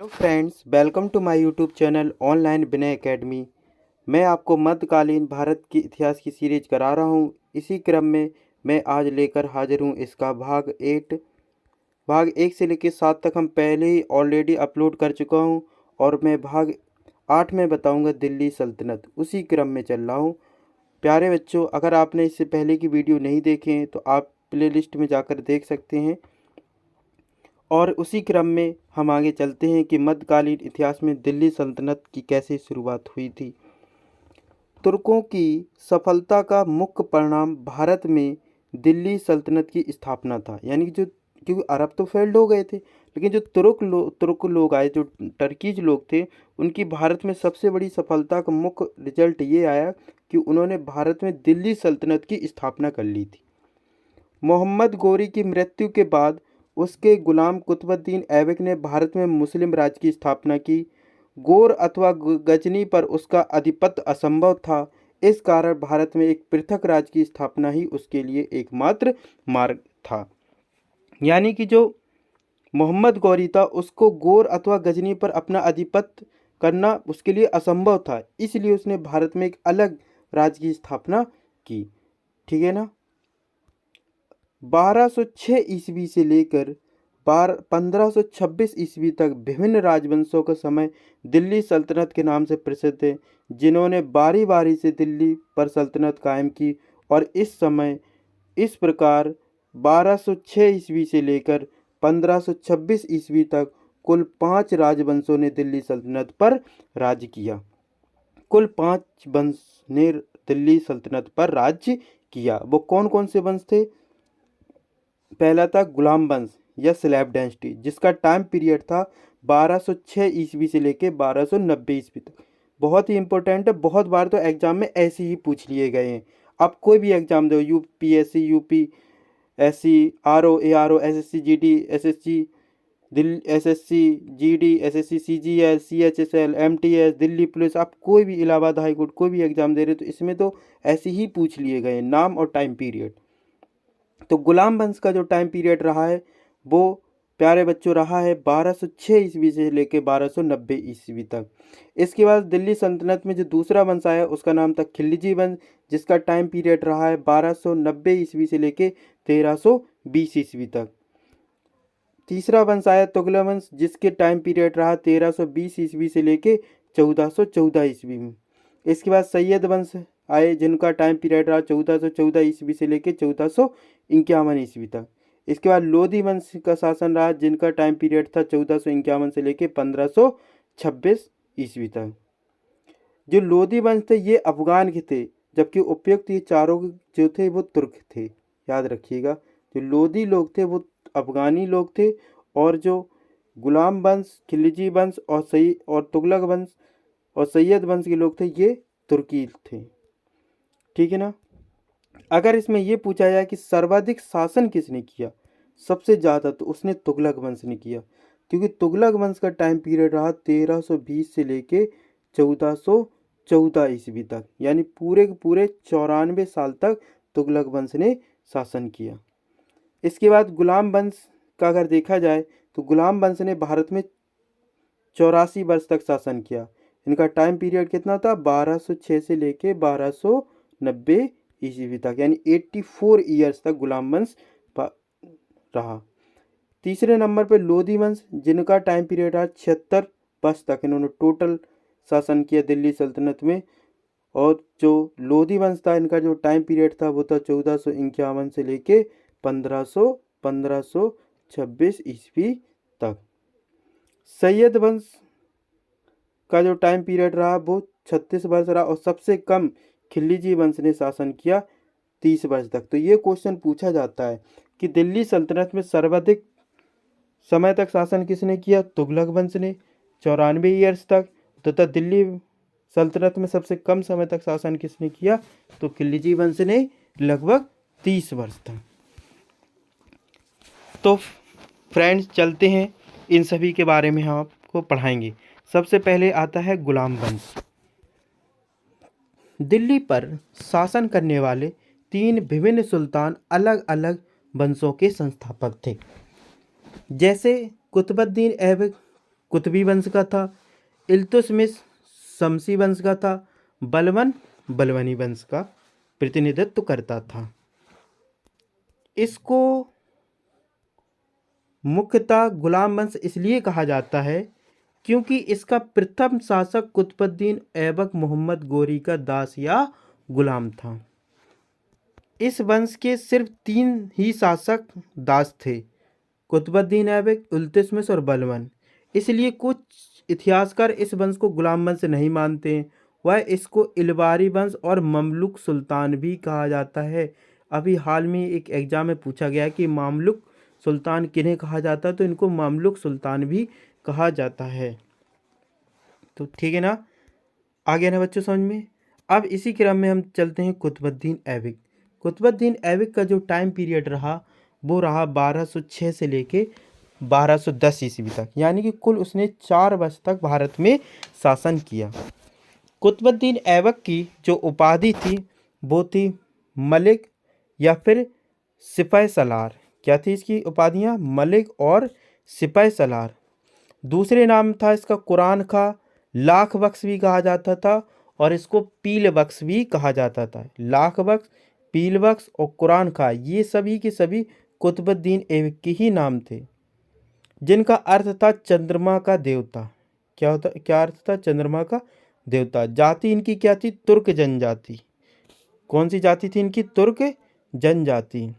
Hello friends, welcome to my YouTube channel online Vinay academy. मैं आपको मध्यकालीन भारत के इतिहास की सीरीज करा रहा हूँ। इसी क्रम में मैं आज लेकर हाजिर हूँ इसका भाग 1 से लेकर 7 तक हम पहले ही ऑलरेडी अपलोड कर चुका हूँ और मैं भाग 8 में बताऊँगा दिल्ली सल्तनत। उसी क्रम में चल रहा हूँ। प्यारे बच्चों, अगर आपने इससे पहले की वीडियो नहीं देखे हैं तो आप प्लेलिस्ट में जाकर देख सकते हैं। और उसी क्रम में हम आगे चलते हैं कि मध्यकालीन इतिहास में दिल्ली सल्तनत की कैसे शुरुआत हुई थी। तुर्कों की सफलता का मुख्य परिणाम भारत में दिल्ली सल्तनत की स्थापना था। यानी कि क्योंकि अरब तो फेल्ड हो गए थे, लेकिन जो तुर्क लोग आए, जो टर्कीज लोग थे, उनकी भारत में सबसे बड़ी सफलता का मुख्य रिजल्ट ये आया कि उन्होंने भारत में दिल्ली सल्तनत की स्थापना कर ली थी। मोहम्मद गोरी की मृत्यु के बाद उसके गुलाम कुतुबुद्दीन ऐबक ने भारत में मुस्लिम राज्य की स्थापना की। गोर अथवा गजनी पर उसका आधिपत्य असंभव था। इस कारण भारत में एक पृथक राज्य की स्थापना ही उसके लिए एकमात्र मार्ग था। यानी कि जो मोहम्मद गौरी था, उसको गोर अथवा गजनी पर अपना आधिपत्य करना उसके लिए असंभव था, इसलिए उसने भारत में एक अलग राज्य की स्थापना की। ठीक है ना। 1206 ईस्वी से लेकर 1526 ईस्वी तक विभिन्न राजवंशों का समय दिल्ली सल्तनत के नाम से प्रसिद्ध है, जिन्होंने बारी बारी से दिल्ली पर सल्तनत कायम की। और इस समय इस प्रकार 1206 ईस्वी से लेकर 1526 ईस्वी तक कुल 5 राजवंशों ने दिल्ली सल्तनत पर राज्य किया। कुल 5 वंश ने दिल्ली सल्तनत पर राज्य किया। वो कौन कौन से वंश थे? पहला था गुलाम वंश या स्लैब डायनेस्टी, जिसका टाइम पीरियड था 1206 ईस्वी से लेकर 1290 ईस्वी तक। बहुत ही इंपॉर्टेंट है, बहुत बार तो एग्जाम में ऐसे ही पूछ लिए गए हैं। आप कोई भी एग्जाम दो, UPSC, UPSC, RO, ARO, SSC GD, SSC Delhi, SSC GD, SSC CGL, CHSL, MTS, Delhi police, आप कोई भी इलाहाबाद हाई कोर्ट कोई भी एग्जाम दे रहे हो तो इसमें तो ऐसे ही पूछ लिए गए हैं, नाम और टाइम पीरियड। तो गुलाम वंश का जो टाइम पीरियड रहा है वो प्यारे बच्चों रहा है 1206 ईस्वी से लेकर 1290 ईस्वी तक। इसके बाद दिल्ली सल्तनत में जो दूसरा वंश आया उसका नाम था खिलजी वंश, जिसका टाइम पीरियड रहा है 1290 ईस्वी से लेकर 1320 ईस्वी तक। तीसरा वंश आया तुगलक वंश, जिसके टाइम पीरियड रहा 1320 ईस्वी से लेकर 1414 ईस्वी में। इसके बाद सैयद वंश आए, जिनका टाइम पीरियड रहा 1414 ईस्वी से लेकर 1451 ईस्वी तक। इसके बाद लोधी वंश का शासन रहा, जिनका टाइम पीरियड था 1451 से लेकर 1526 ईस्वी तक। जो लोधी वंश थे ये अफगान के थे, जबकि उपयुक्त ये चारों जो थे वो तुर्क थे। याद रखिएगा, जो लोधी लोग थे वो अफगानी लोग थे, और जो गुलाम वंश, खिलजी वंश और तुगलक वंश और सैयद वंश के लोग थे ये तुर्की थे। ठीक है ना। अगर इसमें ये पूछा जाए कि सर्वाधिक शासन किसने किया सबसे ज़्यादा, तो उसने तुगलक वंश ने किया, क्योंकि तुगलक वंश का टाइम पीरियड रहा 1320 से लेके 1414 ईस्वी तक। यानी पूरे के पूरे 94 साल तक तुगलक वंश ने शासन किया। इसके बाद गुलाम वंश का अगर देखा जाए तो गुलाम वंश ने भारत में 84 वर्ष तक शासन किया। इनका टाइम पीरियड कितना था? 1206 से लेके 1290 ईस्वी तक, यानी 84 ईयर्स तक गुलाम वंश रहा। तीसरे नंबर पर लोधी वंश, जिनका टाइम पीरियड रहा 76 वर्ष तक। इन्होंने टोटल शासन किया दिल्ली सल्तनत में। और जो लोधी वंश था, इनका जो टाइम पीरियड था वो था 1451 से लेके 1526 ईस्वी तक। सैयद वंश का जो टाइम पीरियड रहा वो 36 वर्ष रहा, और सबसे कम खिलजी वंश ने शासन किया 30 वर्ष तक। तो ये क्वेश्चन पूछा जाता है कि दिल्ली सल्तनत में सर्वाधिक समय तक शासन किसने किया? तुगलक वंश ने 94 ईयर्स तक। तथा दिल्ली सल्तनत में सबसे कम समय तक शासन किसने किया? तो खिलजी वंश ने लगभग 30 वर्ष तक। तो फ्रेंड्स चलते हैं, इन सभी के बारे में हम आपको पढ़ाएंगे। सबसे पहले आता है गुलाम वंश। दिल्ली पर शासन करने वाले 3 विभिन्न सुल्तान अलग अलग वंशों के संस्थापक थे। जैसे कुतुबुद्दीन ऐबक कुतुबी वंश का था। इल्तुतमिश शमसी वंश का था। बलबन बलबनी वंश का प्रतिनिधित्व करता था। इसको मुख्यतः गुलाम वंश इसलिए कहा जाता है क्योंकि इसका प्रथम शासक कुतुबुद्दीन ऐबक मोहम्मद गोरी का दास या गुलाम था। इस वंश के सिर्फ 3 ही शासक दास थे, कुतुबुद्दीन ऐबक, इल्तुतमिश और बलबन। इसलिए कुछ इतिहासकार इस वंश को गुलाम वंश नहीं मानते हैं। वह इसको इलबारी वंश और ममलुक सुल्तान भी कहा जाता है। अभी हाल में एक एग्जाम में पूछा गया कि मामलुक सुल्तान किन्हें कहा जाता है, तो इनको मामलुक सुल्तान भी कहा जाता है। तो ठीक है ना, आ गया ना बच्चों समझ में। अब इसी क्रम में हम चलते हैं कुतुबुद्दीन ऐबक। कुतुबुद्दीन ऐबक का जो टाइम पीरियड रहा वो रहा 1206 से लेके 1210 ईस्वी तक, यानी कि कुल उसने 4 वर्ष तक भारत में शासन किया। कुतुबुद्दीन ऐबक की जो उपाधि थी वो थी मलिक या फिर सिपह सलार। क्या थी इसकी उपाधियाँ? मलिक और सिपह सलार। दूसरे नाम था इसका कुरान खा, लाख बख्श भी कहा जाता था और इसको पील बख्श भी कहा जाता था। लाख बख्श, पील बख्श और कुरान खा, ये सभी के सभी कुतुबुद्दीन ऐबक के ही नाम थे, जिनका अर्थ था चंद्रमा का देवता। क्या अर्थ था? चंद्रमा का देवता। जाति इनकी क्या थी? तुर्क जनजाति। कौन सी जाति थी इनकी? तुर्क जनजाति।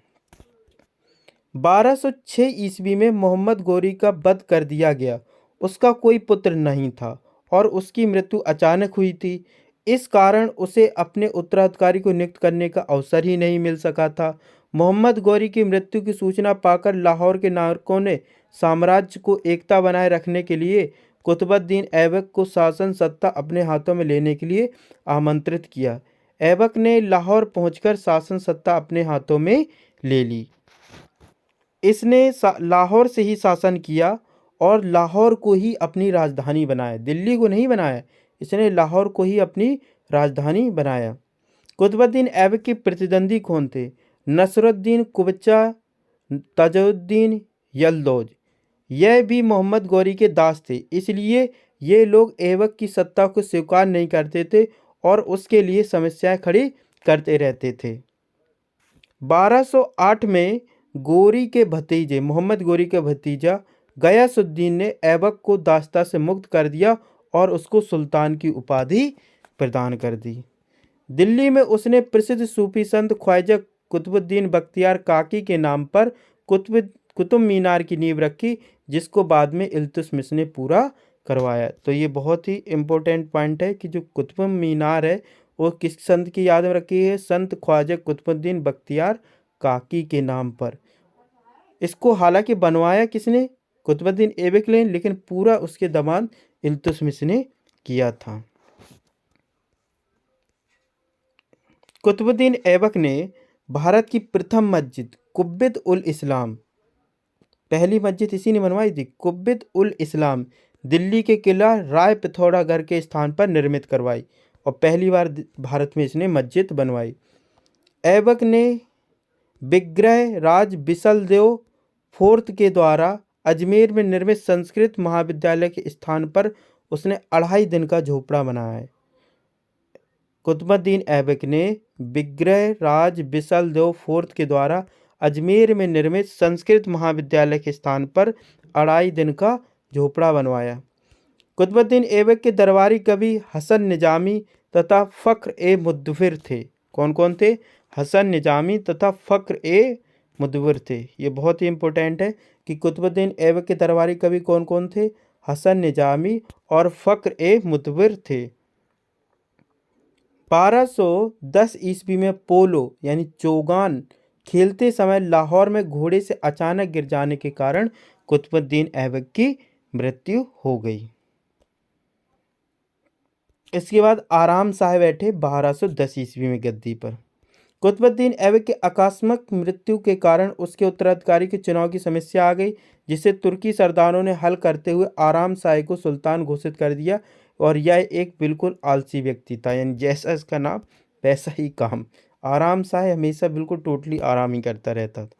1206 ईस्वी में मोहम्मद गोरी का वध कर दिया गया। उसका कोई पुत्र नहीं था और उसकी मृत्यु अचानक हुई थी। इस कारण उसे अपने उत्तराधिकारी को नियुक्त करने का अवसर ही नहीं मिल सका था। मोहम्मद गोरी की मृत्यु की सूचना पाकर लाहौर के नागरिकों ने साम्राज्य को एकता बनाए रखने के लिए कुतुबुद्दीन ऐबक को शासन सत्ता अपने हाथों में लेने के लिए आमंत्रित किया। ऐबक ने लाहौर पहुंचकर शासन सत्ता अपने हाथों में ले ली। इसने लाहौर से ही शासन किया और लाहौर को ही अपनी राजधानी बनाया, दिल्ली को नहीं बनाया। इसने लाहौर को ही अपनी राजधानी बनाया। कुतुबुद्दीन ऐबक के प्रतिद्वंदी कौन थे? नसरुद्दीन कुबचा, ताजुद्दीन यलदौज। यह भी मोहम्मद गोरी के दास थे, इसलिए ये लोग ऐबक की सत्ता को स्वीकार नहीं करते थे और उसके लिए समस्याएं खड़ी करते रहते थे। 1208 में गोरी के भतीजे, मोहम्मद गोरी के भतीजा गयासुद्दीन ने ऐबक को दासता से मुक्त कर दिया और उसको सुल्तान की उपाधि प्रदान कर दी। दिल्ली में उसने प्रसिद्ध सूफी संत ख्वाजा कुतुबुद्दीन बख्तियार काकी के नाम पर कुतुब मीनार की नींव रखी, जिसको बाद में इल्तुतमिश ने पूरा करवाया। तो ये बहुत ही इम्पोर्टेंट पॉइंट है कि जो कुतुब मीनार है वो किस संत की याद में रखी है? संत ख्वाजा कुतुबुद्दीन बख्तियार काकी के नाम पर। इसको हालांकि बनवाया किसने? कुतुबुद्दीन ऐबक ने, लेकिन पूरा उसके दामाद इल्तुतमिश ने किया था। कुतुबुद्दीन ऐबक ने भारत की प्रथम मस्जिद कुब्बत उल इस्लाम, पहली मस्जिद इसी ने बनवाई थी, कुब्बत उल इस्लाम, दिल्ली के किला राय पिथौरागढ़ के स्थान पर निर्मित करवाई और पहली बार भारत में इसने मस्जिद बनवाई। ऐबक ने विग्रह राज बिसलदेव फोर्थ के द्वारा अजमेर में निर्मित संस्कृत महाविद्यालय के स्थान पर उसने 2.5 दिन का झोपड़ा बनाया है। कुतुबुद्दीन ऐबक ने विग्रह राज बिसलदेव फोर्थ के द्वारा अजमेर में निर्मित संस्कृत महाविद्यालय के स्थान पर 2.5 दिन का झोपड़ा बनवाया। कुतुबुद्दीन ऐबक के दरबारी कवि हसन निजामी तथा फ़ख्र ए मुदव्विर थे। कौन कौन थे? हसन निजामी तथा फ़ख्र ए मुदव्विर थे। ये बहुत ही इम्पोर्टेंट है कि कुतुबुद्दीन ऐबक के दरबारी कवि कौन कौन थे? हसन निजामी और फ़ख्र ए मुदव्विर थे। 1210 ईस्वी में पोलो यानी चौगान खेलते समय लाहौर में घोड़े से अचानक गिर जाने के कारण कुतुबुद्दीन ऐबक की मृत्यु हो गई। इसके बाद आराम शाह बैठे 1210 ईस्वी में गद्दी पर। कुतुबुद्दीन ऐबक के आकस्मिक मृत्यु के कारण उसके उत्तराधिकारी के चुनाव की समस्या आ गई, जिसे तुर्की सरदारों ने हल करते हुए आराम शाह को सुल्तान घोषित कर दिया और यह एक बिल्कुल आलसी व्यक्ति था, यानी जैसा इसका नाम वैसा ही काम। आराम शाह हमेशा बिल्कुल टोटली आराम ही करता रहता था।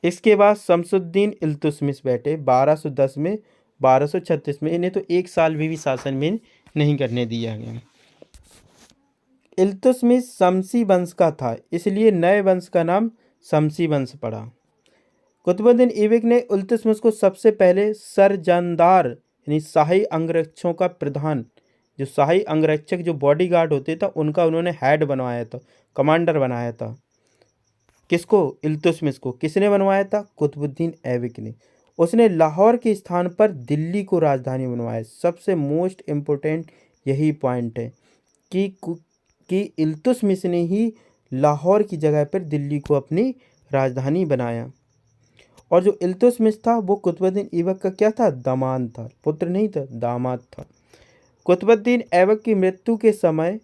इसके बाद शमसुद्दीन इल्तुतमिश बैठे 1210 में 1236 में। इन्हें तो एक साल भी शासन में नहीं करने दिया गया। इल्तुतमिश शमसी वंश का था, इसलिए नए वंश का नाम शमसी वंश पड़ा। कुतुबुद्दीन ऐबक ने इल्तुतमिश को सबसे पहले सरजनदार यानी शाही अंगरक्षकों का प्रधान, जो शाही अंगरक्षक जो बॉडीगार्ड होते थे उनका उन्होंने हेड बनवाया था, कमांडर बनाया था। किसको? इल्तुतमिश को। किसने बनवाया था? कुतुबुद्दीन ऐबक ने। उसने लाहौर के स्थान पर दिल्ली को राजधानी बनवाया। सबसे मोस्ट इम्पोर्टेंट यही पॉइंट है कि इल्तुतमिश ने ही लाहौर की जगह पर दिल्ली को अपनी राजधानी बनाया। और जो इल्तुतमिश था वो कुतुबुद्दीन ऐबक का क्या था? दामाद था, पुत्र नहीं था, दामाद था। कुतुबुद्दीन ऐबक की मृत्यु के समय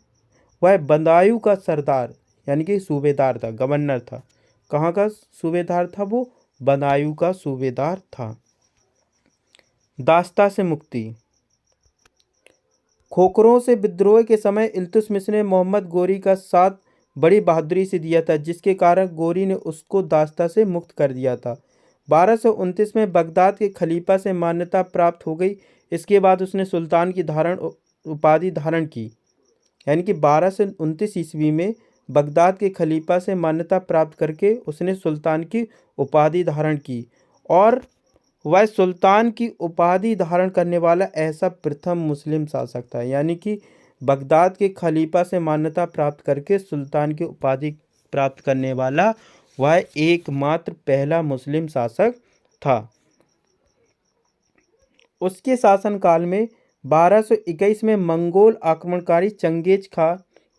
वह बदायूं का सरदार यानी कि सूबेदार था, गवर्नर था। कहाँ का सूबेदार था वो? बदायूं का सूबेदार था। दास्ता से मुक्ति। खोखरों से विद्रोह के समय इल्तुतमिश ने मोहम्मद गोरी का साथ बड़ी बहादुरी से दिया था, जिसके कारण गोरी ने उसको दास्ता से मुक्त कर दिया था। 1229 में बगदाद के खलीफा से मान्यता प्राप्त हो गई। इसके बाद उसने सुल्तान की उपाधि धारण की। यानी कि 1229 ईस्वी में बगदाद के खलीफा से मान्यता प्राप्त करके उसने सुल्तान की उपाधि धारण की, और वह सुल्तान की उपाधि धारण करने वाला ऐसा प्रथम मुस्लिम शासक था। यानी कि बगदाद के खलीफा से मान्यता प्राप्त करके सुल्तान की उपाधि प्राप्त करने वाला वह एकमात्र पहला मुस्लिम शासक था। उसके शासनकाल में 1221 में मंगोल आक्रमणकारी चंगेज खां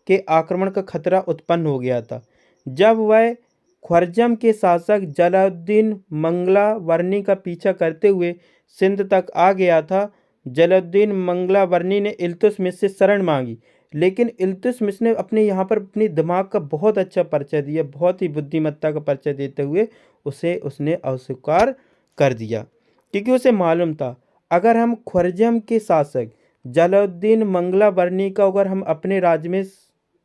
के आक्रमण का खतरा उत्पन्न हो गया था। जब वह ख्वारिज़्म के शासक जलालुद्दीन मंगलावर्णी का पीछा करते हुए सिंध तक आ गया था, जलालुद्दीन मंगलावर्णी ने इल्तुतमिश से शरण मांगी, लेकिन इल्तुतमिश ने अपने यहाँ पर अपने दिमाग का बहुत अच्छा परिचय दिया, बहुत ही बुद्धिमत्ता का परिचय देते हुए उसने अस्वीकार कर दिया, क्योंकि उसे मालूम था अगर हम ख्वारिज़्म के शासक जलालुद्दीन मंगलावर्णी का अगर हम अपने राज्य में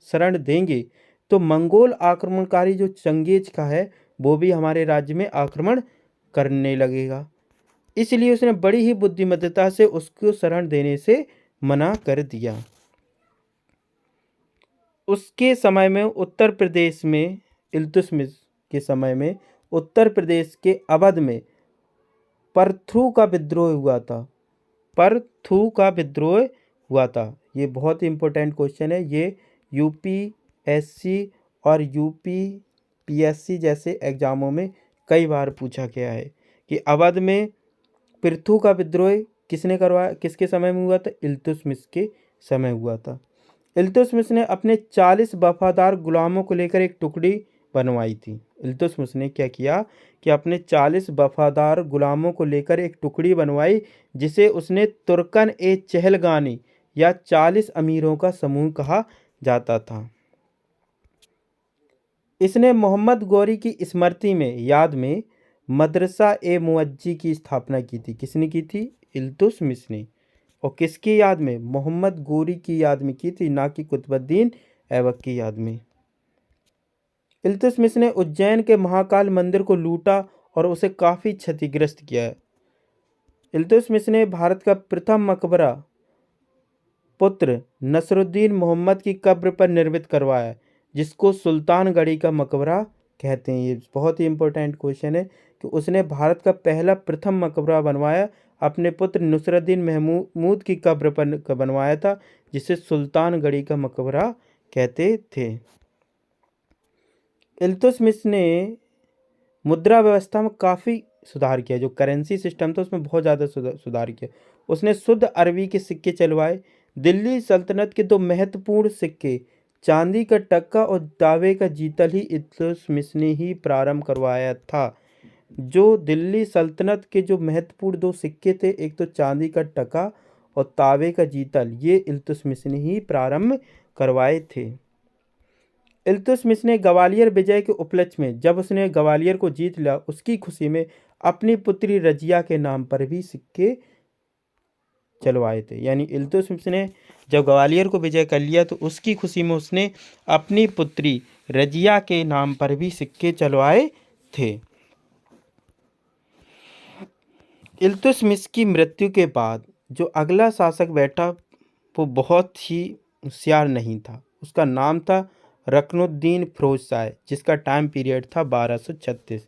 शरण देंगे तो मंगोल आक्रमणकारी जो चंगेज का है वो भी हमारे राज्य में आक्रमण करने लगेगा। इसलिए उसने बड़ी ही बुद्धिमत्ता से उसको शरण देने से मना कर दिया। उसके समय में उत्तर प्रदेश में, इल्तुतमिश के समय में उत्तर प्रदेश के अवध में परथू का विद्रोह हुआ था। परथू का विद्रोह हुआ था। ये बहुत ही इंपॉर्टेंट क्वेश्चन है। ये यूपीएससी और यूपीपीएससी जैसे एग्जामों में कई बार पूछा गया है कि अवध में परथू का विद्रोह किसने करवाया, किसके समय में हुआ था? इल्तुतमिश के समय हुआ था। इल्तुतमिश ने अपने 40 वफादार गुलामों को लेकर एक टुकड़ी बनवाई थी। इल्तुतमिश ने क्या किया कि अपने 40 वफादार गुलामों को लेकर एक टुकड़ी बनवाई, जिसे उसने तुर्कन ए चहलगानी या 40 अमीरों का समूह कहा जाता था। इसने मोहम्मद गौरी की स्मृति में याद में मदरसा ए मुअज्जी की स्थापना की थी। किसने की थी? इल्तुतमिश ने। और किसकी याद में? मोहम्मद गौरी की याद में की थी, ना कि कुतुबुद्दीन ऐबक की याद में। इल्तुतमिश ने उज्जैन के महाकाल मंदिर को लूटा और उसे काफ़ी क्षतिग्रस्त किया है। इल्तुतमिश ने भारत का प्रथम मकबरा पुत्र नसरुद्दीन मोहम्मद की कब्र पर निर्मित करवाया, जिसको सुल्तानगढ़ी का मकबरा कहते हैं। ये बहुत ही इंपॉर्टेंट क्वेश्चन है कि उसने भारत का पहला प्रथम मकबरा बनवाया, अपने पुत्र नुसरुद्दीन महमूद की कब्र पर बनवाया था, जिसे सुल्तानगढ़ी का मकबरा कहते थे। इल्तुतमिश ने मुद्रा व्यवस्था में काफ़ी सुधार किया। जो करेंसी सिस्टम था उसमें बहुत ज़्यादा सुधार किया। उसने शुद्ध अरबी के सिक्के चलवाए। दिल्ली सल्तनत के 2 महत्वपूर्ण सिक्के, चांदी का टक्का और दावे का जीतल ही इल्तुतमिश ने ही प्रारंभ करवाया था। जो दिल्ली सल्तनत के जो महत्वपूर्ण 2 सिक्के थे, एक तो चांदी का टक्का और तावे का जीतल, ये इल्तुतमिश ने ही प्रारंभ करवाए थे। इल्तुतमिश ने ग्वालियर विजय के उपलक्ष्य में, जब उसने ग्वालियर को जीत लिया, उसकी खुशी में अपनी पुत्री रजिया के नाम पर भी सिक्के चलवाए थे। यानी इल्तुतमिश ने जब ग्वालियर को विजय कर लिया तो उसकी खुशी में उसने अपनी पुत्री रजिया के नाम पर भी सिक्के चलवाए थे। इल्तुतमिश की मृत्यु के बाद जो अगला शासक बैठा वो बहुत ही होशियार नहीं था। उसका नाम था रुकनुद्दीन फिरोज शाह, जिसका टाइम पीरियड था 1236।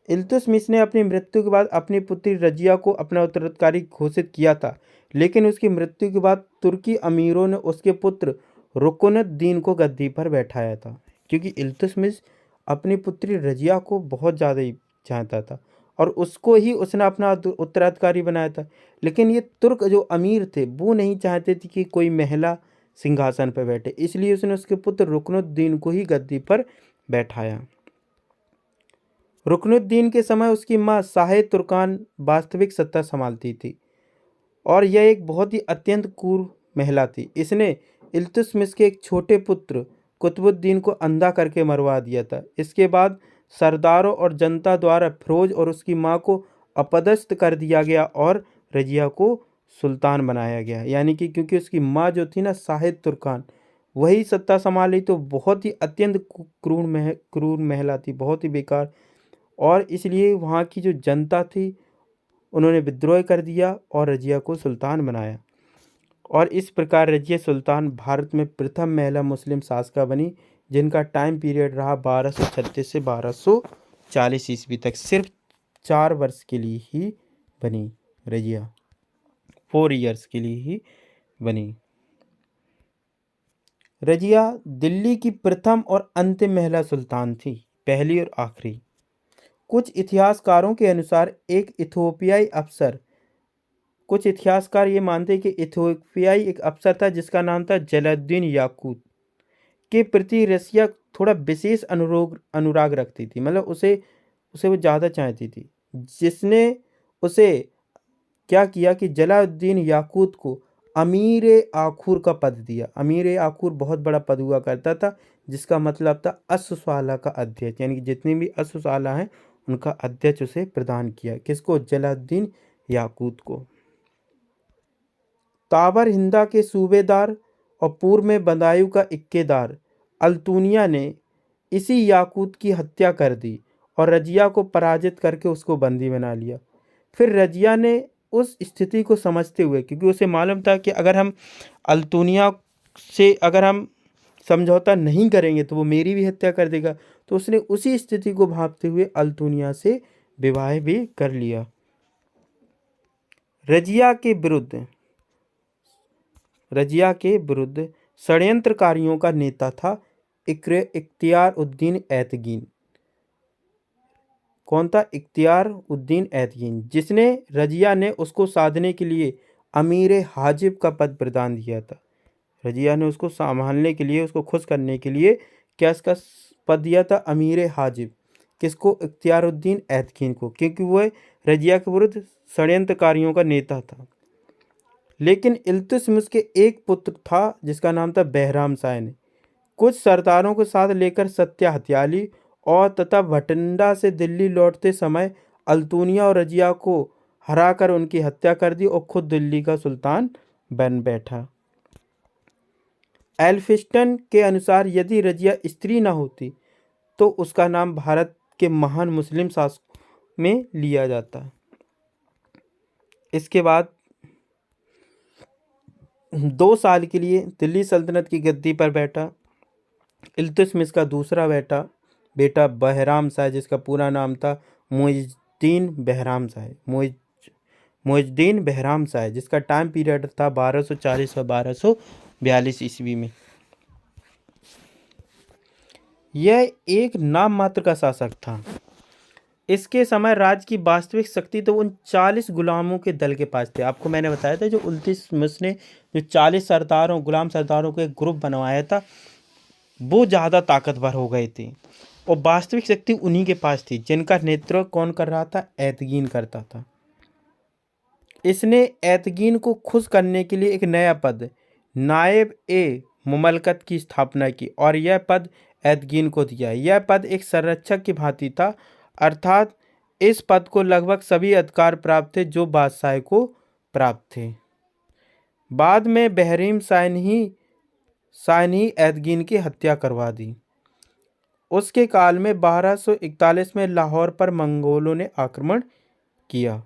इल्तुतमिश ने अपनी मृत्यु के बाद अपनी पुत्री रजिया को अपना उत्तराधिकारी घोषित किया था, लेकिन उसकी मृत्यु के बाद तुर्की अमीरों ने उसके पुत्र रुकनुद्दीन को गद्दी पर बैठाया था, क्योंकि इल्तुतमिश अपनी पुत्री रजिया को बहुत ज़्यादा ही चाहता था और उसको ही उसने अपना उत्तराधिकारी बनाया था। लेकिन ये तुर्क जो अमीर थे वो नहीं चाहते थे कि कोई महिला सिंहासन पर बैठे, इसलिए उसने उसके पुत्र रुकनुद्दीन को ही गद्दी पर बैठाया। रुकनुद्दीन के समय उसकी माँ शाह तुर्कान वास्तविक सत्ता संभालती थी और यह एक बहुत ही अत्यंत क्रूर महिला थी। इसने इल्तुतमिश के एक छोटे पुत्र कुतुबुद्दीन को अंधा करके मरवा दिया था। इसके बाद सरदारों और जनता द्वारा फिरोज और उसकी माँ को अपदस्थ कर दिया गया और रजिया को सुल्तान बनाया गया। यानी कि क्योंकि उसकी माँ जो थी ना शाह तुर्कान, वही सत्ता संभाली, तो बहुत ही अत्यंत क्रूर महिला थी, बहुत ही बेकार। और इसलिए वहाँ की जो जनता थी उन्होंने विद्रोह कर दिया और रजिया को सुल्तान बनाया। और इस प्रकार रजिया सुल्तान भारत में प्रथम महिला मुस्लिम शासका बनी, जिनका टाइम पीरियड रहा 1236 से 1240 ईस्वी तक। सिर्फ 4 वर्ष के लिए ही बनी रजिया, 4 ईयर्स के लिए ही बनी। रजिया दिल्ली की प्रथम और अंतिम महिला सुल्तान थी, पहली और आखिरी। कुछ इतिहासकारों के अनुसार एक इथियोपियाई अफसर, कुछ इतिहासकार ये मानते हैं कि इथियोपियाई एक अफसर था जिसका नाम था जलालुद्दीन याकूत, के प्रति रसिया थोड़ा विशेष अनुराग रखती थी, मतलब उसे वो ज़्यादा चाहती थी, जिसने उसे क्या किया कि जलालुद्दीन याकूत को अमीर आखूर का पद दिया। अमीर आखूर बहुत बड़ा पद हुआ करता था, जिसका मतलब था अश्वशाला का अध्यक्ष, यानी कि जितनी भी अश्वशाला हैं उनका अध्यक्ष उसे प्रदान किया। किसको? जलालुद्दीन याकूत को। ताबर हिंदा के सूबेदार और पूर्व में बदायूं का इक्केदार अल्तुनिया ने इसी याकूत की हत्या कर दी और रजिया को पराजित करके उसको बंदी बना लिया। फिर रजिया ने उस स्थिति को समझते हुए, क्योंकि उसे मालूम था कि अगर हम अल्तुनिया से अगर हम समझौता नहीं करेंगे तो वो मेरी भी हत्या कर देगा, तो उसने उसी स्थिति को भांपते हुए अल्तुनिया से विवाह भी कर लिया। रजिया के विरुद्ध षड्यंत्रकारियों का नेता था इख्तियार उद्दीन ऐतगीन। कौन था? इख्तियार उद्दीन ऐतगीन, जिसने रजिया ने उसको साधने के लिए अमीर हाजिब का पद प्रदान दिया था। रजिया ने उसको संभालने के लिए, उसको खुश करने के लिए क्या इसका पद दिया था? अमीर हाजिब। किसको? इख्तियार उद्दीन ऐतगीन को, क्योंकि वह रजिया के विरुद्ध षड्यंत्रकारियों का नेता था। लेकिन इल्तुतमिश के एक पुत्र था जिसका नाम था बहराम शाह ने कुछ सरदारों के साथ लेकर सत्या हथियाली और तथा भटिंडा से दिल्ली लौटते समय अल्तुनिया और रजिया को हराकर उनकी हत्या कर दी और खुद दिल्ली का सुल्तान बन बैठा। एल्फिंस्टन के अनुसार यदि रजिया स्त्री न होती तो उसका नाम भारत के महान मुस्लिम शासकों में लिया जाता। इसके बाद 2 साल के लिए दिल्ली सल्तनत की गद्दी पर बैठा इल्तुतमिश का दूसरा बेटा बहराम शाह, जिसका पूरा नाम था मुइज़ुद्दीन बहराम शाह, जिसका टाइम पीरियड था 1240 और 1242 ईस्वी में। यह एक नाम मात्र का शासक था। इसके समय राज्य की वास्तविक शक्ति तो उन 40 गुलामों के दल के पास थे। आपको मैंने बताया था जो इल्तुतमिश ने जो 40 गुलाम सरदारों को एक ग्रुप बनवाया था, वो ज़्यादा ताकतवर हो गए थे और वास्तविक शक्ति उन्हीं के पास थी, जिनका नेतृत्व कौन कर रहा था? ऐतगीन करता था। इसने ऐतगीन को खुश करने के लिए एक नया पद नायब ए मुमलकत की स्थापना की और यह पद ऐतगीन को दिया। यह पद एक संरक्षक की भांति था, अर्थात इस पद को लगभग सभी अधिकार प्राप्त थे जो बादशाह को प्राप्त थे। बाद में बहरीम शाह ने ऐतगीन की हत्या करवा दी। उसके काल में 1241 में लाहौर पर मंगोलों ने आक्रमण किया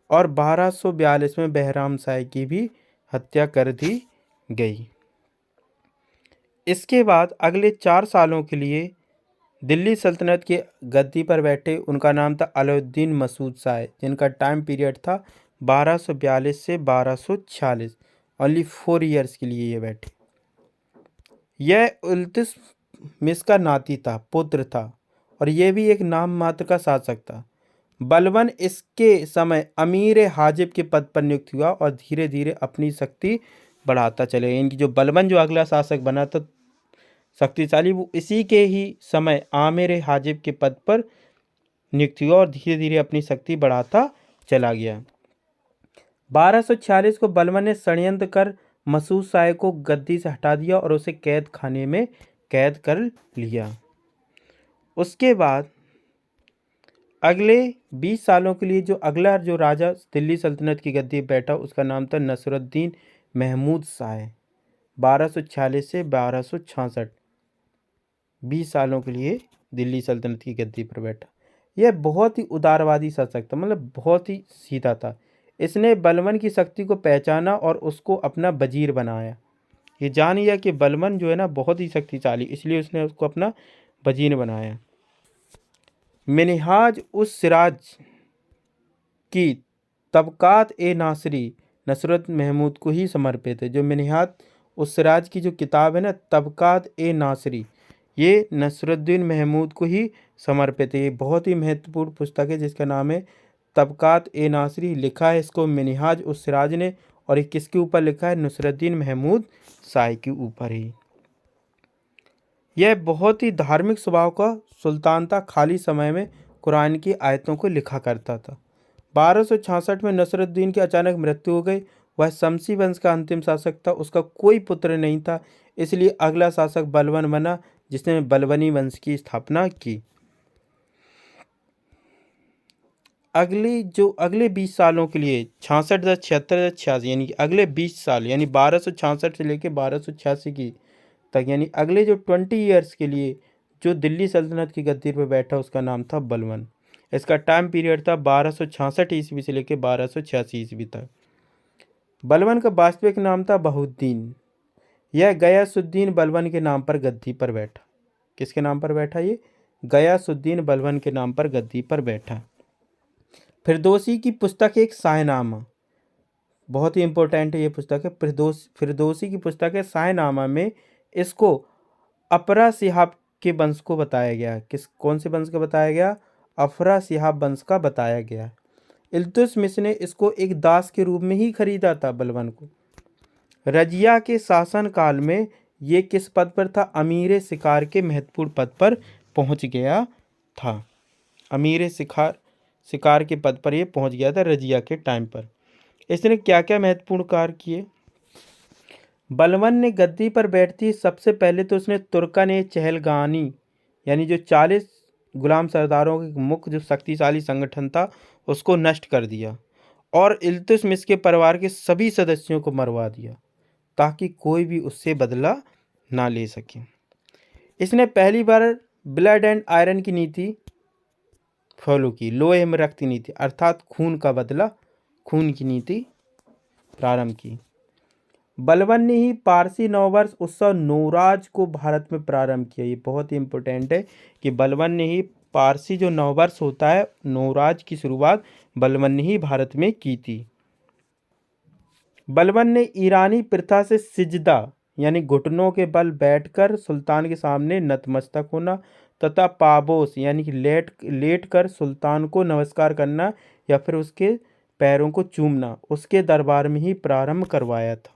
और 1242 में बहराम शाह की भी हत्या कर दी गई। इसके बाद अगले 4 सालों के लिए दिल्ली सल्तनत की गद्दी पर बैठे, उनका नाम था अलाउद्दीन मसूद शाह, जिनका टाइम पीरियड था 1242 से 1246। ओनली 4 ईयर्स के लिए ये बैठे। यह इल्तुतमिश का नाती था, पुत्र था, और यह भी एक नाम मात्र का शासक था। बलबन इसके समय अमीर हाजिब के पद पर नियुक्त हुआ और धीरे धीरे अपनी शक्ति बढ़ाता चले गया। इनकी जो बलबन जो अगला शासक बना था शक्तिशाली, वो इसी के ही समय आमिर हाजिब के पद पर नियुक्त हुआ और धीरे धीरे अपनी शक्ति बढ़ाता चला गया। 1246 को बलबन ने षड्यंत्र कर मसूद शाह को गद्दी से हटा दिया और उसे कैद खाने में कैद कर लिया। उसके बाद अगले 20 सालों के लिए जो राजा दिल्ली सल्तनत की गद्दी पर बैठा, उसका नाम था नसरुद्दीन महमूद शाह। 1246 से 1266 20 सालों के लिए दिल्ली सल्तनत की गद्दी पर बैठा। यह बहुत ही उदारवादी शासक था, मतलब बहुत ही सीधा था। इसने बलबन की शक्ति को पहचाना और उसको अपना वजीर बनाया। ये जान लिया कि बलबन जो है ना बहुत ही शक्तिशाली, इसलिए उसने उसको अपना वजीर बनाया। मिनहाज उस सिराज की तबकात ए नासरी नसरत महमूद को ही समर्पित है। जो मिनहाज उस सिराज की जो किताब है ना, तबकात ए नासरी, ये नसरुद्दीन महमूद को ही समर्पित है। ये बहुत ही महत्वपूर्ण पुस्तक है जिसका नाम है तबकात ए नासरी। लिखा है इसको मिनहाज उस सिराज ने, और ये किसके ऊपर लिखा है? नसरुद्दीन महमूद शाह के ऊपर ही। यह बहुत ही धार्मिक स्वभाव का सुल्तान था। खाली समय में कुरान की आयतों को लिखा करता था। 1266 में नसरुद्दीन की अचानक मृत्यु हो गई। वह शमसी वंश का अंतिम शासक था। उसका कोई पुत्र नहीं था, इसलिए अगला शासक बलबन बना, जिसने बलबनी वंश की स्थापना की। अगले 20 सालों के लिए 66 यानी कि अगले 20 साल, यानी 1266 से लेकर 1286 की तक, यानी अगले जो 20 ईयर्स के लिए जो दिल्ली सल्तनत की गद्दी पर बैठा, उसका नाम था बलबन। इसका टाइम पीरियड था 1266 ईस्वी से लेकर 1286 ईस्वी तक। बलबन का वास्तविक नाम था बहाउद्दीन। यह गयासुद्दीन बलबन के नाम पर गद्दी पर बैठा। किसके नाम पर बैठा? ये गयासुद्दीन बलबन के नाम पर गद्दी पर बैठा। फिरदौसी की पुस्तक एक शाहनामा, बहुत ही इंपॉर्टेंट है ये पुस्तक है। फिरदौसी की पुस्तक है शाहनामा में इसको अफरा शिहाब के वंश को बताया गया। कौन से वंश का बताया गया? अफरा शिहाब वंश का बताया गया। इल्तुतमिश ने इसको एक दास के रूप में ही खरीदा था बलबन को। रजिया के शासन काल में ये किस पद पर था? अमीर शिकार के महत्वपूर्ण पद पर पहुंच गया था। अमीर शिकार के पद पर ये पहुंच गया था रजिया के टाइम पर। इसने क्या क्या महत्वपूर्ण कार्य किए? बलबन ने गद्दी पर बैठती सबसे पहले तो उसने तुर्कन चहलगानी, यानी जो 40 गुलाम सरदारों के मुख्य जो शक्तिशाली संगठन था, उसको नष्ट कर दिया और इल्तुतमिश के परिवार के सभी सदस्यों को मरवा दिया, ताकि कोई भी उससे बदला ना ले सके। इसने पहली बार ब्लड एंड आयरन की नीति फॉलो की, लोहे में रक्त की नीति, अर्थात खून का बदला, खून की नीति प्रारंभ की। बलबन ने ही पारसी नववर्ष उत्सव नौराज को भारत में प्रारंभ किया। ये बहुत ही इंपॉर्टेंट है कि बलबन ने ही पारसी जो नववर्ष होता है नौराज की शुरुआत बलबन ने ही भारत में की थी। बलबन ने ईरानी प्रथा से सिजदा, यानी घुटनों के बल बैठकर सुल्तान के सामने नतमस्तक होना, तथा पाबोस यानी कि लेट कर सुल्तान को नमस्कार करना या फिर उसके पैरों को चूमना, उसके दरबार में ही प्रारंभ करवाया था।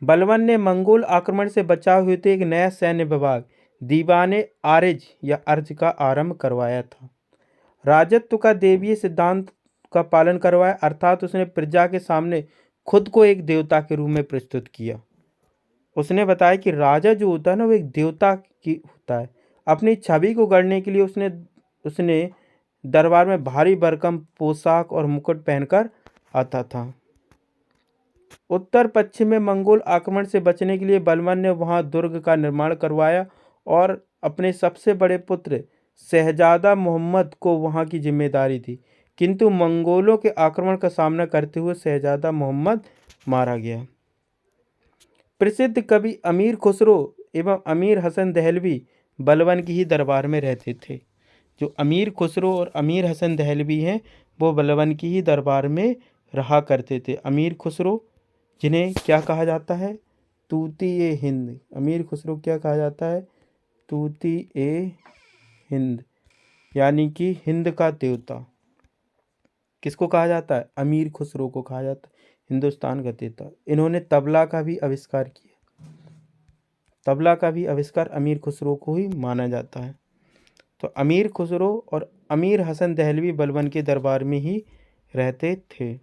बलबन ने मंगोल आक्रमण से बचाव हेतु एक नया सैन्य विभाग दीवाने आरिज या अर्ज का आरंभ करवाया था। राजत्व का देवीय सिद्धांत का पालन करवाया, अर्थात उसने प्रजा के सामने खुद को एक देवता के रूप में प्रस्तुत किया। उसने बताया कि राजा जो होता है ना, वो एक देवता की होता है। अपनी छवि को गढ़ने के लिए उसने दरबार में भारी भरकम पोशाक और मुकुट पहनकर आता था। उत्तर पश्चिम में मंगोल आक्रमण से बचने के लिए बलबन ने वहां दुर्ग का निर्माण करवाया और अपने सबसे बड़े पुत्र शहजादा मोहम्मद को वहां की जिम्मेदारी दी। किंतु मंगोलों के आक्रमण का सामना करते हुए शहजादा मोहम्मद मारा गया। प्रसिद्ध कवि अमीर खुसरो एवं अमीर हसन दहलवी बलबन की ही दरबार में रहते थे। जो अमीर खुसरो और अमीर हसन दहलवी हैं वो बलबन की ही दरबार में रहा करते थे। अमीर खुसरो जिन्हें क्या कहा जाता है, तूती ए हिंद। अमीर खुसरो क्या कहा जाता है, तूती ए हिंद, यानी कि हिंद का देवता। किसको कहा जाता है, अमीर खुसरो को कहा जाता है हिंदुस्तान का देवता। इन्होंने तबला का भी आविष्कार किया। तबला का भी आविष्कार अमीर खुसरो को ही माना जाता है। तो अमीर खुसरो और अमीर हसन दहलवी बलबन के दरबार में ही रहते थे।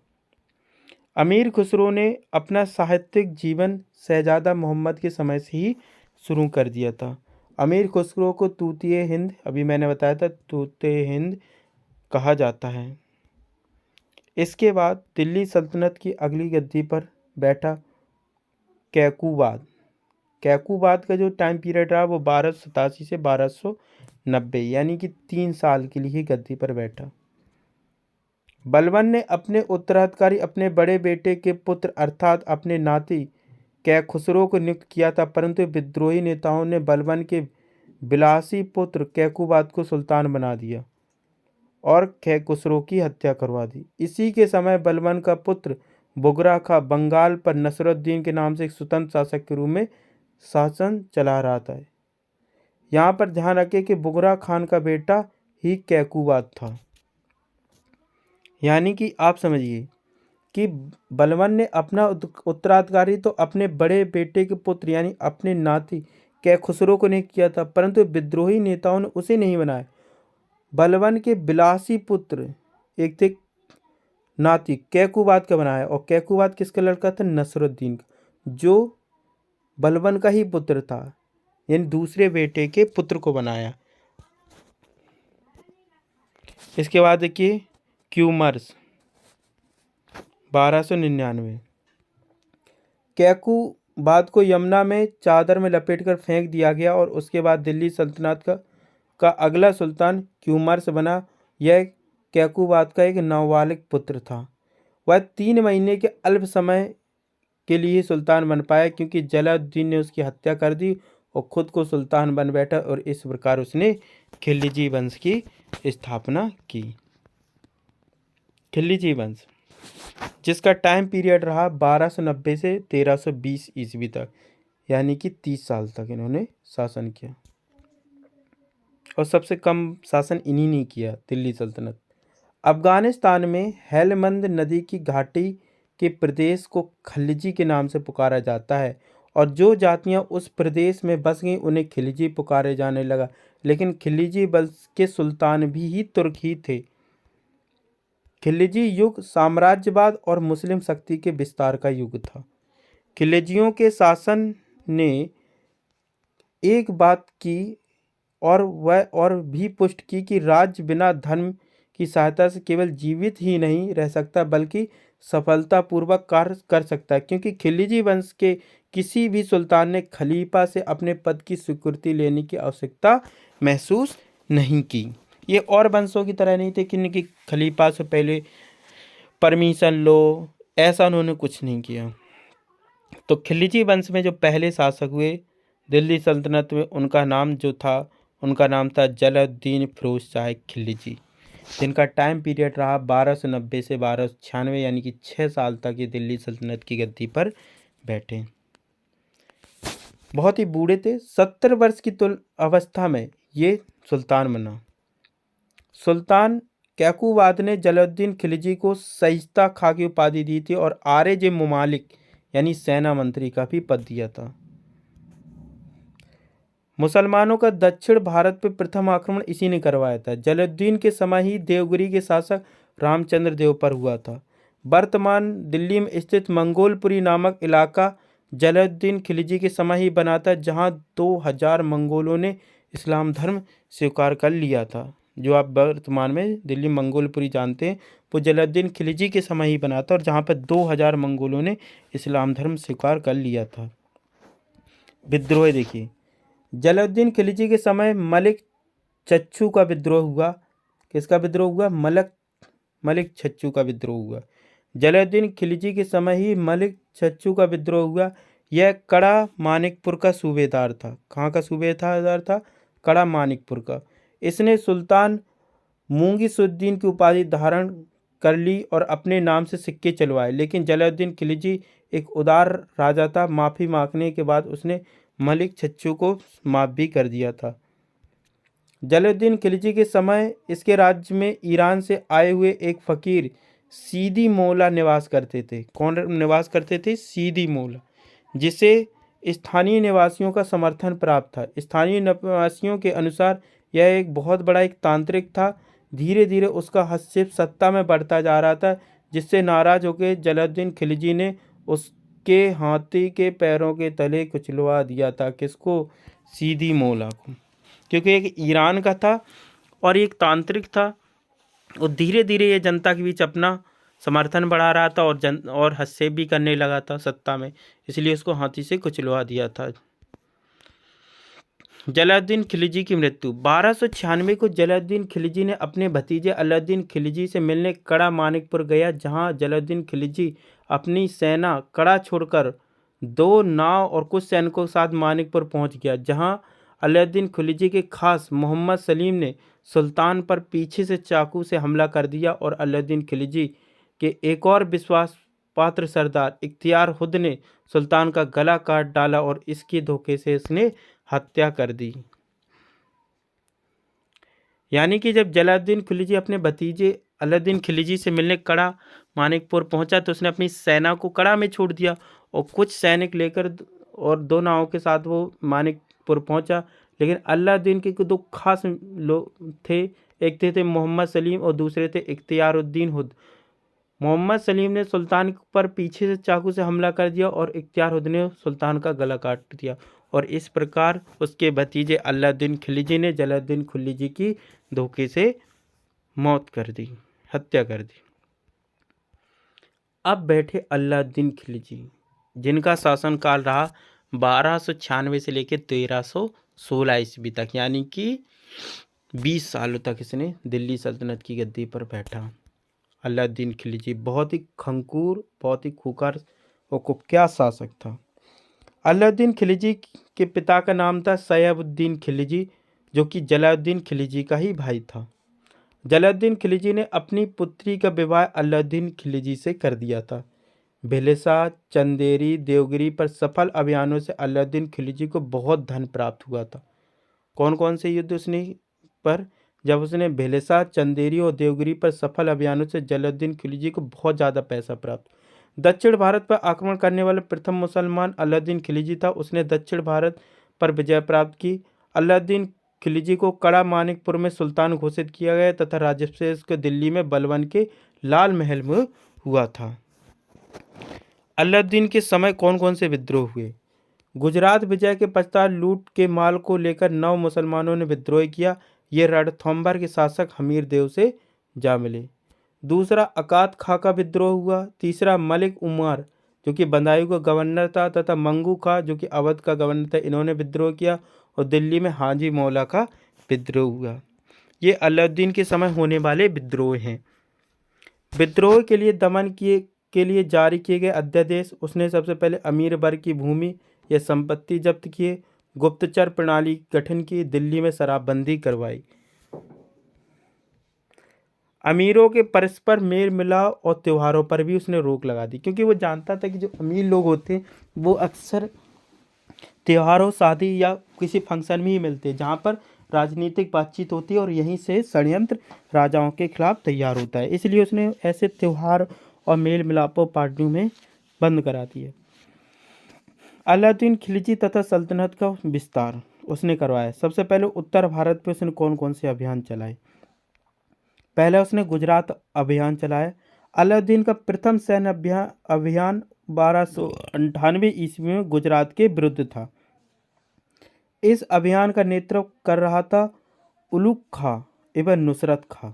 अमीर खुसरो ने अपना साहित्यिक जीवन शहजादा मोहम्मद के समय से ही शुरू कर दिया था। अमीर खुसरो को तूतिए हिंद, अभी मैंने बताया था, तूते हिंद कहा जाता है। इसके बाद दिल्ली सल्तनत की अगली गद्दी पर बैठा कैकूबाद। कैकूबाद का जो टाइम पीरियड रहा वो 1287 से 1290, यानी कि 3 साल के लिए गद्दी पर बैठा। बलबन ने अपने उत्तराधिकारी अपने बड़े बेटे के पुत्र अर्थात अपने नाती कैखुसरो को नियुक्त किया था, परंतु विद्रोही नेताओं ने बलबन के बिलासी पुत्र कैकूबाद को सुल्तान बना दिया और कैखुसरो की हत्या करवा दी। इसी के समय बलबन का पुत्र बुगरा खां बंगाल पर नसरुद्दीन के नाम से एक स्वतंत्र शासक के रूप में शासन चला रहा था। यहाँ पर ध्यान रखें कि बुगरा खान का बेटा ही कैकूबाद था। यानी कि आप समझिए कि बलबन ने अपना उत्तराधिकारी तो अपने बड़े बेटे के पुत्र यानी अपने नाती कैखुसरो को नहीं किया था, परंतु विद्रोही नेताओं ने उसे नहीं बनाया। बलबन के बिलासी पुत्र एक थे नाती कैकूबाद का बनाया, और कैकूबाद किसका लड़का था, नसरुद्दीन का, जो बलबन का ही पुत्र था, यानी दूसरे बेटे के पुत्र को बनाया। इसके बाद देखिए क्यूमर्स 1299। कैकूबाद को यमुना में चादर में लपेटकर फेंक दिया गया और उसके बाद दिल्ली सल्तनत का अगला सुल्तान क्यूमर्स बना। यह कैकूबाद का एक नाबालिग पुत्र था। वह 3 महीने के अल्प समय के लिए सुल्तान बन पाया क्योंकि जलालुद्दीन ने उसकी हत्या कर दी और खुद को सुल्तान बन बैठा, और इस प्रकार उसने खिलजी वंश की स्थापना की। खिलजी वंश जिसका टाइम पीरियड रहा 1290 से 1320 ईस्वी तक, यानी कि 30 साल तक इन्होंने शासन किया। और सबसे कम शासन इन्हीं ने किया, दिल्ली सल्तनत। अफगानिस्तान में हेलमंद नदी की घाटी के प्रदेश को खिलजी के नाम से पुकारा जाता है, और जो जातियां उस प्रदेश में बस गईं उन्हें खिलजी पुकारे जाने लगा। लेकिन खिलजी वंश के सुल्तान भी तुर्क ही थे। खिलजी युग साम्राज्यवाद और मुस्लिम शक्ति के विस्तार का युग था। खिलजियों के शासन ने एक बात की और वह और भी पुष्ट की कि राज्य बिना धर्म की सहायता से केवल जीवित ही नहीं रह सकता बल्कि सफलतापूर्वक कार्य कर सकता है, क्योंकि खिलजी वंश के किसी भी सुल्तान ने खलीफा से अपने पद की स्वीकृति लेने की आवश्यकता महसूस नहीं की। ये और वंशों की तरह नहीं थे कि इनकी खलीफा से पहले परमिशन लो, ऐसा उन्होंने कुछ नहीं किया। तो खिलजी वंश में जो पहले शासक हुए दिल्ली सल्तनत में, उनका नाम था जलालुद्दीन फिरोज शाह खिलजी, जिनका टाइम पीरियड रहा 1290 से 1296, यानी कि 6 साल तक ये दिल्ली सल्तनत की गद्दी पर बैठे। बहुत ही बूढ़े थे, 70 वर्ष की अवस्था में ये सुल्तान बना। सुल्तान कैकूबाद ने जलालुद्दीन खिलजी को सहिस्ता खां की उपाधि दी थी और आरज मुमालिक यानी सेना मंत्री का भी पद दिया था। मुसलमानों का दक्षिण भारत पर प्रथम आक्रमण इसी ने करवाया था। जलालुद्दीन के समय ही देवगिरी के शासक रामचंद्र देव पर हुआ था। वर्तमान दिल्ली में स्थित मंगोलपुरी नामक इलाका जलालुद्दीन खिलजी के समय ही बना था, जहां 2000 मंगोलों ने इस्लाम धर्म स्वीकार कर लिया था। जो आप वर्तमान में दिल्ली मंगोलपुरी जानते हैं वो जलालुद्दीन खिलजी के समय ही बना था, और जहाँ पर 2000 मंगोलों ने इस्लाम धर्म स्वीकार कर लिया था। विद्रोह देखिए, जलालुद्दीन खिलजी के समय मलिक चच्चू का विद्रोह हुआ। किसका विद्रोह हुआ? मलिक छच्चू का विद्रोह हुआ। जलालुद्दीन खिलजी के समय ही मलिक छच्चू का विद्रोह हुआ। यह कड़ा मानिकपुर का सूबेदार था। कहाँ का सूबेदार था? कड़ा मानिकपुर का। इसने सुल्तान मुंगीसुद्दीन की उपाधि धारण कर ली और अपने नाम से सिक्के चलवाए। लेकिन जलालुद्दीन खिलजी एक उदार राजा था। माफ़ी मांगने के बाद उसने मलिक छच्चू को माफ़ भी कर दिया था। जलालुद्दीन खिलजी के समय इसके राज्य में ईरान से आए हुए एक फ़कीर सीदी मौला निवास करते थे। कौन निवास करते थे? सीदी मौला, जिसे स्थानीय निवासियों का समर्थन प्राप्त था। स्थानीय निवासियों के अनुसार यह एक बहुत बड़ा एक तांत्रिक था। धीरे धीरे उसका हस्तक्षेप सत्ता में बढ़ता जा रहा था, जिससे नाराज होकर जलालुद्दीन खिलजी ने उसके हाथी के पैरों के तले कुचलवा दिया था। किसको? सीदी मौला को, क्योंकि एक ईरान का था और एक तांत्रिक था और धीरे धीरे ये जनता के बीच अपना समर्थन बढ़ा रहा था और हस्तक्षेप भी करने लगा था सत्ता में, इसलिए उसको हाथी से कुचलवा दिया था। जलालुद्दीन खिलजी की मृत्यु 1296 को जलालुद्दीन खिलजी ने अपने भतीजे अलाउद्दीन खिलजी से मिलने कड़ा मानिकपुर गया, जहां जलालुद्दीन खिलजी अपनी सेना कड़ा छोड़कर 2 नाव और कुछ सैनिकों के साथ मानिकपुर पहुंच गया, जहां अलाउद्दीन खिलजी के खास मोहम्मद सलीम ने सुल्तान पर पीछे से चाकू से हमला कर दिया और अलाउद्दीन खिलजी के एक और विश्वास पात्र सरदार इख्तियार हुद ने सुल्तान का गला काट डाला और इसके धोखे से इसने हत्या कर दी। यानी कि जब जलालुद्दीन खिलजी अपने भतीजे अलाउद्दीन खिलजी से मिलने कड़ा मानिकपुर पहुंचा तो उसने अपनी सेना को कड़ा में छोड़ दिया और कुछ सैनिक लेकर और 2 नावों के साथ वो मानिकपुर पहुंचा। लेकिन अलाउद्दीन के 2 खास लोग थे, एक थे मोहम्मद सलीम और दूसरे थे इख्तियारुद्दीन हुद। मोहम्मद सलीम ने सुल्तान पर पीछे से चाकू से हमला कर दिया और इख्तियार हुद ने सुल्तान का गला काट दिया और इस प्रकार उसके भतीजे अलाउद्दीन खिलजी ने जलालुद्दीन खिलजी की धोखे से मौत कर दी, हत्या कर दी। अब बैठे अलाउद्दीन खिलजी, जिनका शासनकाल रहा 1296 से लेकर 1316 ईस्वी तक, यानी कि 20 सालों तक इसने दिल्ली सल्तनत की गद्दी पर बैठा। अलाउद्दीन खिलजी बहुत ही खंकूर, बहुत ही खूंखार और कुख्यात शासक था। अलाउद्दीन खिलजी के पिता का नाम था सैयबुद्दीन खिलजी, जो कि जलालुद्दीन खिलजी का ही भाई था। जलालुद्दीन खिलजी ने अपनी पुत्री का विवाह अलाउद्दीन खिलजी से कर दिया था। भिलसा, चंदेरी, देवगिरी पर सफल अभियानों से अलाउद्दीन खिलजी को बहुत धन प्राप्त हुआ था। कौन कौन से युद्ध उसने पर? जब उसने भिलसा, चंदेरी और देवगिरी पर सफल अभियानों से जलालुद्दीन खिलजी को बहुत ज़्यादा पैसा प्राप्त। दक्षिण भारत पर आक्रमण करने वाला प्रथम मुसलमान अलाउद्दीन खिलजी था। उसने दक्षिण भारत पर विजय प्राप्त की। अलाउद्दीन खिलजी को कड़ा मानिकपुर में सुल्तान घोषित किया गया तथा राज्याभिषेक को दिल्ली में बलबन के लाल महल में हुआ था। अलाउद्दीन के समय कौन कौन से विद्रोह हुए? गुजरात विजय के पश्चात लूट के माल को लेकर 9 मुसलमानों ने विद्रोह किया। ये रणथंभौर के शासक हमीर देव से जा मिले। दूसरा अकात खां का विद्रोह हुआ। तीसरा मलिक उमर, जो कि बदायूं का गवर्नर था, तथा मंगू खां, जो कि अवध का गवर्नर था, इन्होंने विद्रोह किया। और दिल्ली में हाजी मौला का विद्रोह हुआ। ये अलाउद्दीन के समय होने वाले विद्रोह हैं। विद्रोह के लिए दमन के लिए जारी किए गए अध्यादेश। उसने सबसे पहले अमीर वर्ग की भूमि या संपत्ति जब्त किए, गुप्तचर प्रणाली गठन की, दिल्ली में शराबबंदी करवाई, अमीरों के परस्पर मेल मिलाप और त्योहारों पर भी उसने रोक लगा दी, क्योंकि वो जानता था कि जो अमीर लोग होते हैं वो अक्सर त्योहारों, शादी या किसी फंक्शन में ही मिलते हैं जहाँ पर राजनीतिक बातचीत होती है और यहीं से षड्यंत्र राजाओं के खिलाफ तैयार होता है। इसलिए उसने ऐसे त्योहार और मेल मिलापों पार्टियों में बंद करा दिया। अलाउद्दीन खिलजी तथा सल्तनत का विस्तार उसने करवाया। सबसे पहले उत्तर भारत में उसने कौन कौन से अभियान चलाए? पहले उसने गुजरात अभियान चलाया। अलाउद्दीन का प्रथम सैन्य अभियान 1298 ईस्वी में गुजरात के विरुद्ध था। इस अभियान का नेतृत्व कर रहा था उलुग खां एवं नुसरत खां।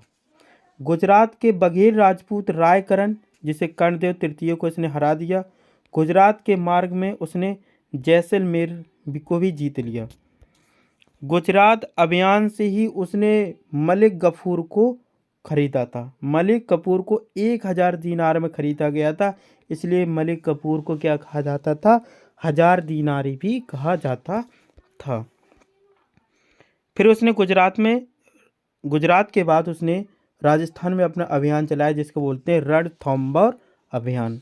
गुजरात के बघेल राजपूत रायकरण, जिसे कर्णदेव तृतीय को इसने हरा दिया। गुजरात के मार्ग में उसने जैसलमेर को भी जीत लिया। गुजरात अभियान से ही उसने मलिक गफूर को खरीदा था। मलिक कपूर को 1000 दीनार में खरीदा गया था, इसलिए मलिक कपूर को क्या कहा जाता था? 1000 दीनारी भी कहा जाता था। फिर उसने गुजरात के बाद उसने राजस्थान में अपना अभियान चलाया, जिसको बोलते हैं रणथंभौर अभियान।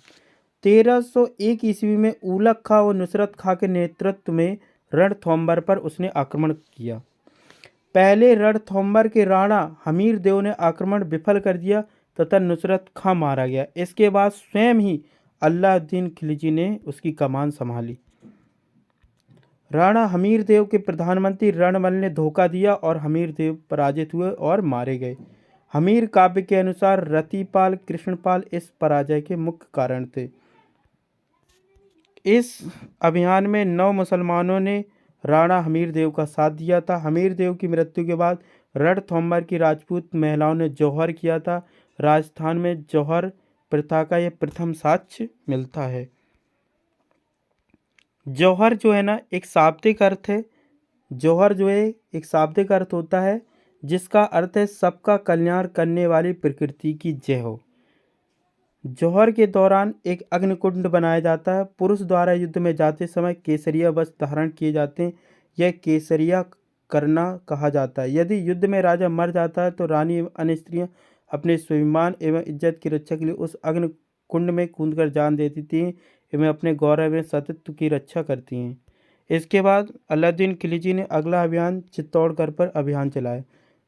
1301 ईस्वी में उलग खां और नुसरत खां के नेतृत्व में रणथंभौर पर उसने आक्रमण किया। पहले रणथंभौर के राणा हमीर देव ने आक्रमण विफल कर दिया तथा नुसरत खां मारा गया। इसके बाद स्वयं ही अलाउद्दीन खिलजी ने उसकी कमान संभाली। राणा हमीर देव के प्रधानमंत्री रणमल ने धोखा दिया और हमीर देव पराजित हुए और मारे गए। हमीर काव्य के अनुसार रतिपाल कृष्णपाल इस पराजय के मुख्य कारण थे। इस अभियान में 9 मुसलमानों ने राणा हमीर देव का साथ दिया था। हमीर देव की मृत्यु के बाद रणथंभौर की राजपूत महिलाओं ने जौहर किया था। राजस्थान में जौहर प्रथा का यह प्रथम साक्ष्य मिलता है। जौहर जो है ना, एक शाब्दिक अर्थ है। जौहर जो है एक शाब्दिक अर्थ होता है, जिसका अर्थ है सबका कल्याण करने वाली प्रकृति की जय हो। जौहर के दौरान एक अग्निकुंड बनाया जाता है। पुरुष द्वारा युद्ध में जाते समय केसरिया वस्त्र धारण किए जाते हैं। यह केसरिया करना कहा जाता है। यदि युद्ध में राजा मर जाता है तो रानी एवं अन्य स्त्रियां अपने स्वाभिमान एवं इज्जत की रक्षा के लिए उस अग्निकुंड में कूदकर जान दे देती हैं एवं अपने गौरव एवं सतीत्व की रक्षा करती हैं। इसके बाद अलाउद्दीन खिलजी ने अगला अभियान चित्तौड़गढ़ पर अभियान चलाया।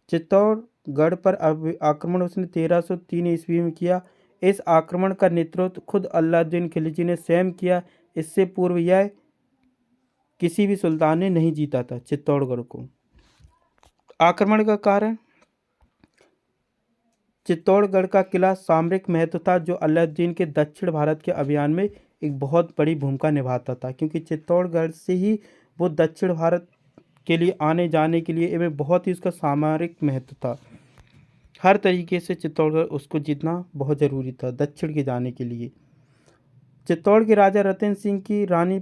चित्तौड़गढ़ पर आक्रमण उसने 1303 ईस्वी में किया। इस आक्रमण का नेतृत्व खुद अलाउद्दीन खिलजी ने स्वयं किया। इससे पूर्व यह किसी भी सुल्तान ने नहीं जीता था चित्तौड़गढ़ को। आक्रमण का कारण, चित्तौड़गढ़ का किला सामरिक महत्व था, जो अलाउद्दीन के दक्षिण भारत के अभियान में एक बहुत बड़ी भूमिका निभाता था, क्योंकि चित्तौड़गढ़ से ही वो दक्षिण भारत के लिए आने जाने के लिए एवं बहुत ही उसका सामरिक महत्व था। हर तरीके से चित्तौड़गढ़ उसको जीतना बहुत ज़रूरी था दक्षिण के जाने के लिए। चित्तौड़ के राजा रतन सिंह की रानी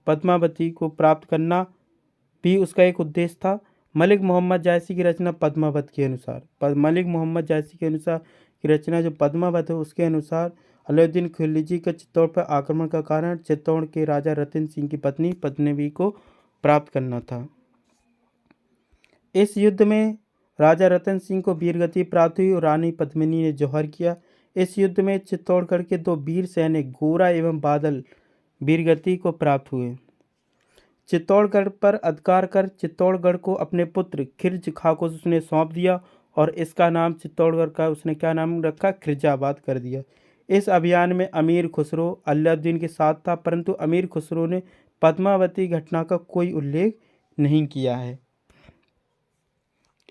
पद्मावती को प्राप्त करना भी उसका एक उद्देश्य था। मलिक मोहम्मद जायसी की रचना पद्मावत के अनुसार, मलिक मोहम्मद जायसी के अनुसार की रचना जो पद्मावत है, उसके अनुसार अलाउद्दीन खिलजी का चित्तौड़ पर आक्रमण का कारण चित्तौड़ के राजा रतन सिंह की पत्नी पद्मावती को प्राप्त करना था। इस युद्ध में राजा रतन सिंह को वीरगति प्राप्त हुई और रानी पद्मिनी ने जौहर किया। इस युद्ध में चित्तौड़गढ़ के 2 वीर सैनिक गोरा एवं बादल वीरगति को प्राप्त हुए। चित्तौड़गढ़ पर अधिकार कर चित्तौड़गढ़ को अपने पुत्र खिरज खां को उसने सौंप दिया और इसका नाम चित्तौड़गढ़ का उसने क्या नाम रखा? खिरजाबाद कर दिया। इस अभियान में अमीर खुसरो अलाउद्दीन के साथ था, परंतु अमीर खुसरो ने पद्मावती घटना का कोई उल्लेख नहीं किया है।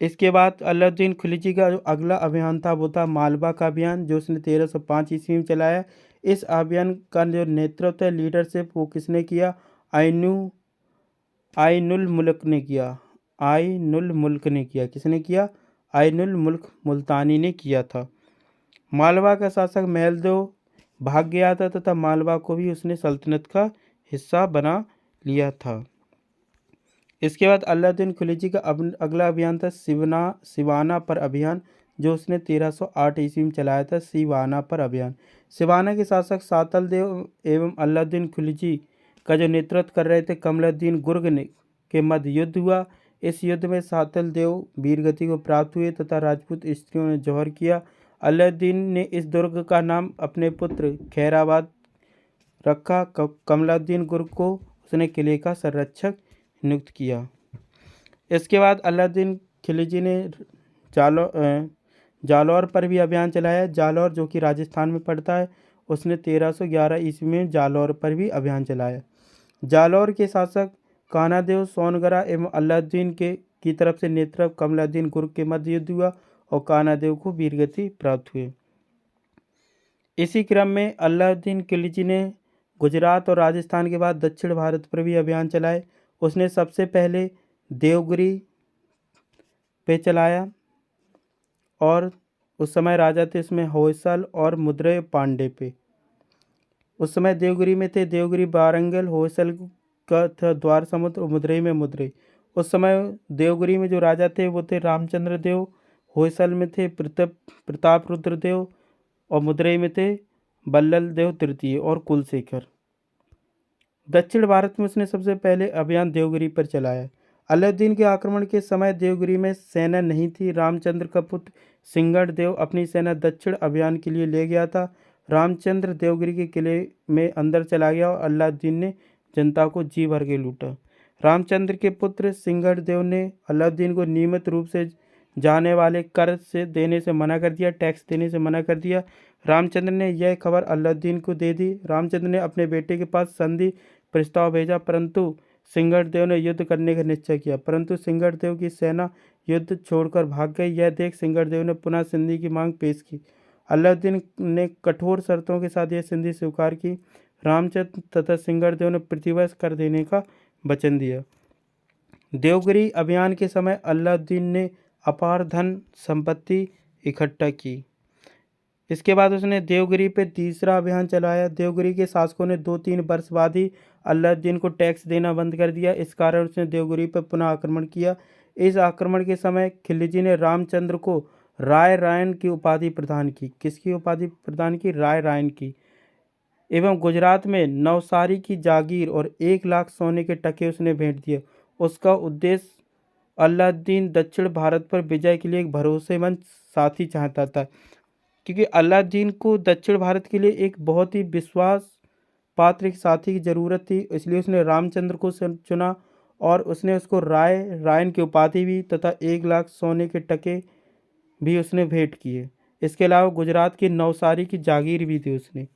इसके बाद अलाउद्दीन खिलजी का जो अगला अभियान था वो था मालवा का अभियान, जो उसने 1305 ईस्वी में चलाया। इस अभियान का जो नेतृत्व है, लीडरशिप, वो किसने किया? आइनुल मुल्क ने किया। आइनुल मुल्क ने किया। किसने किया? आइनुल मुल्क मुल्तानी ने किया था। मालवा का शासक महलदेव भाग गया था तथा मालवा को भी उसने सल्तनत का हिस्सा बना लिया था। इसके बाद अलाउद्दीन खिलजी का अगला अभियान था सिवाना पर अभियान, जो उसने 1308 ईस्वी में चलाया था। सिवाना पर अभियान। सिवाना के शासक सातल देव एवं अलाउद्दीन खिलजी का जो नेतृत्व कर रहे थे कमलुद्दीन गुर्ग के मध्य युद्ध हुआ। इस युद्ध में सातल देव वीरगति को प्राप्त हुए तथा राजपूत स्त्रियों ने जौहर किया। अलाउद्दीन ने इस दुर्ग का नाम अपने पुत्र खैराबाद रखा। कमलुद्दीन गुर्ग को उसने किले का संरक्षक नियुक्त किया। इसके बाद अलाउद्दीन खिलजी ने जालौर पर भी अभियान चलाया। जालौर जो कि राजस्थान में पड़ता है, उसने 1311 ईस्वी में जालौर पर भी अभियान चलाया। जालौर के शासक कानादेव सोनगरा एवं अलाउद्दीन की तरफ से नेतृत्व कमलुद्दीन गुर्ग के मध्य युद्ध हुआ और कानादेव को वीरगति प्राप्त हुई। इसी क्रम में अलाउद्दीन खिलजी ने गुजरात और राजस्थान के बाद दक्षिण भारत पर भी अभियान चलाए। उसने सबसे पहले देवगिरी पे चलाया और उस समय राजा थे इसमें होयसल और मुद्रय पांडे पे। उस समय देवगिरी में थे देवगिरी वारंगल, होयसल का था द्वार समुद्र और मुद्रई में मुद्रई। उस समय देवगिरी में जो राजा थे वो थे रामचंद्र देव, होयसल में थे प्रताप रुद्र देव और मदुरई में थे बल्लल देव तृतीय और कुलशेखर। दक्षिण भारत में उसने सबसे पहले अभियान देवगिरी पर चलाया। अलाउद्दीन के आक्रमण के समय देवगिरी में सेना नहीं थी। रामचंद्र का पुत्र सिंगड़ देव अपनी सेना दक्षिण अभियान के लिए ले गया था। रामचंद्र देवगिरी के किले में अंदर चला गया और अलाउद्दीन ने जनता को जी भर के लूटा। रामचंद्र के पुत्र सिंगड़ देव ने अलाउद्दीन को नियमित रूप से जाने वाले कर से देने से मना कर दिया, टैक्स देने से मना कर दिया। रामचंद्र ने यह खबर अलाउद्दीन को दे दी। रामचंद्र ने अपने बेटे के पास संधि प्रस्ताव भेजा, परंतु सिंगड़ देव ने युद्ध करने का निश्चय किया, परंतु सिंगड़ देव की सेना युद्ध छोड़कर भाग गई। यह देख सिंगड़ देव ने पुनः संधि की मांग पेश की। अलाउद्दीन ने कठोर शर्तों के साथ यह संधि स्वीकार की। रामचंद्र तथा सिंगड़ देव ने प्रतिवर्ष कर देने का वचन दिया। देवगिरी अभियान के समय अलाउद्दीन ने अपार धन संपत्ति इकट्ठा की। इसके बाद उसने देवगिरी पे तीसरा अभियान चलाया। देवगिरी के शासकों ने 2-3 वर्ष बाद ही अलाउद्दीन को टैक्स देना बंद कर दिया। इस कारण उसने देवगिरी पर पुनः आक्रमण किया। इस आक्रमण के समय खिलजी ने रामचंद्र को राय रायन की उपाधि प्रदान की। किसकी उपाधि प्रदान की? राय रायन की। एवं गुजरात में नवसारी की जागीर और 1 लाख सोने के टके उसने भेंट दिए। उसका उद्देश्य अलाउद्दीन दक्षिण भारत पर विजय के लिए एक भरोसेमंद साथी चाहता था, क्योंकि अलाउद्दीन को दक्षिण भारत के लिए एक बहुत ही विश्वास पात्र साथी की जरूरत थी। इसलिए उसने रामचंद्र को चुना और उसने उसको राय रायन की उपाधि भी तथा 1 लाख सोने के टके भी उसने भेंट किए। इसके अलावा गुजरात की नवसारी की जागीर भी दी उसने।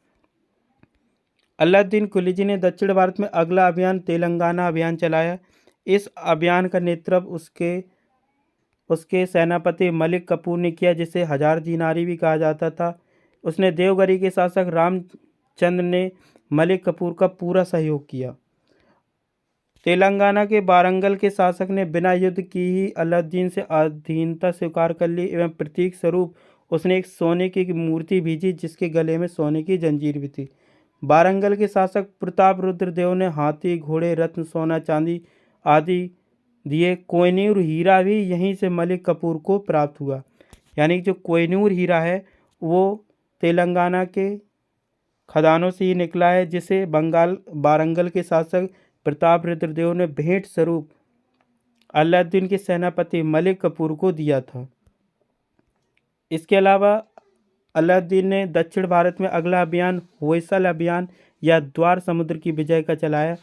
अलाउद्दीन खिलजी ने दक्षिण भारत में अगला अभियान तेलंगाना अभियान चलाया। इस अभियान का नेतृत्व उसके सेनापति मलिक कपूर ने किया, जिसे 1000 दीनारी भी कहा जाता था। उसने देवगिरी के शासक रामचंद्र ने मलिक कपूर का पूरा सहयोग किया। तेलंगाना के वारंगल के शासक ने बिना युद्ध की ही अलाउद्दीन से अधीनता स्वीकार कर ली एवं प्रतीक स्वरूप उसने एक सोने की मूर्ति भेजी, जिसके गले में सोने की जंजीर भी थी। वारंगल के शासक प्रताप रुद्र देव ने हाथी, घोड़े, रत्न, सोना, चांदी आदि दिए। कोहिनूर हीरा भी यहीं से मलिक कपूर को प्राप्त हुआ। यानी जो कोहिनूर हीरा है वो तेलंगाना के खदानों से ही निकला है, जिसे वारंगल के शासक प्रताप रुद्र देव ने भेंट स्वरूप अलाउद्दीन के सेनापति मलिक कपूर को दिया था। इसके अलावा अलाउद्दीन ने दक्षिण भारत में अगला अभियान होयसल अभियान या द्वार समुद्र की विजय का चलाया।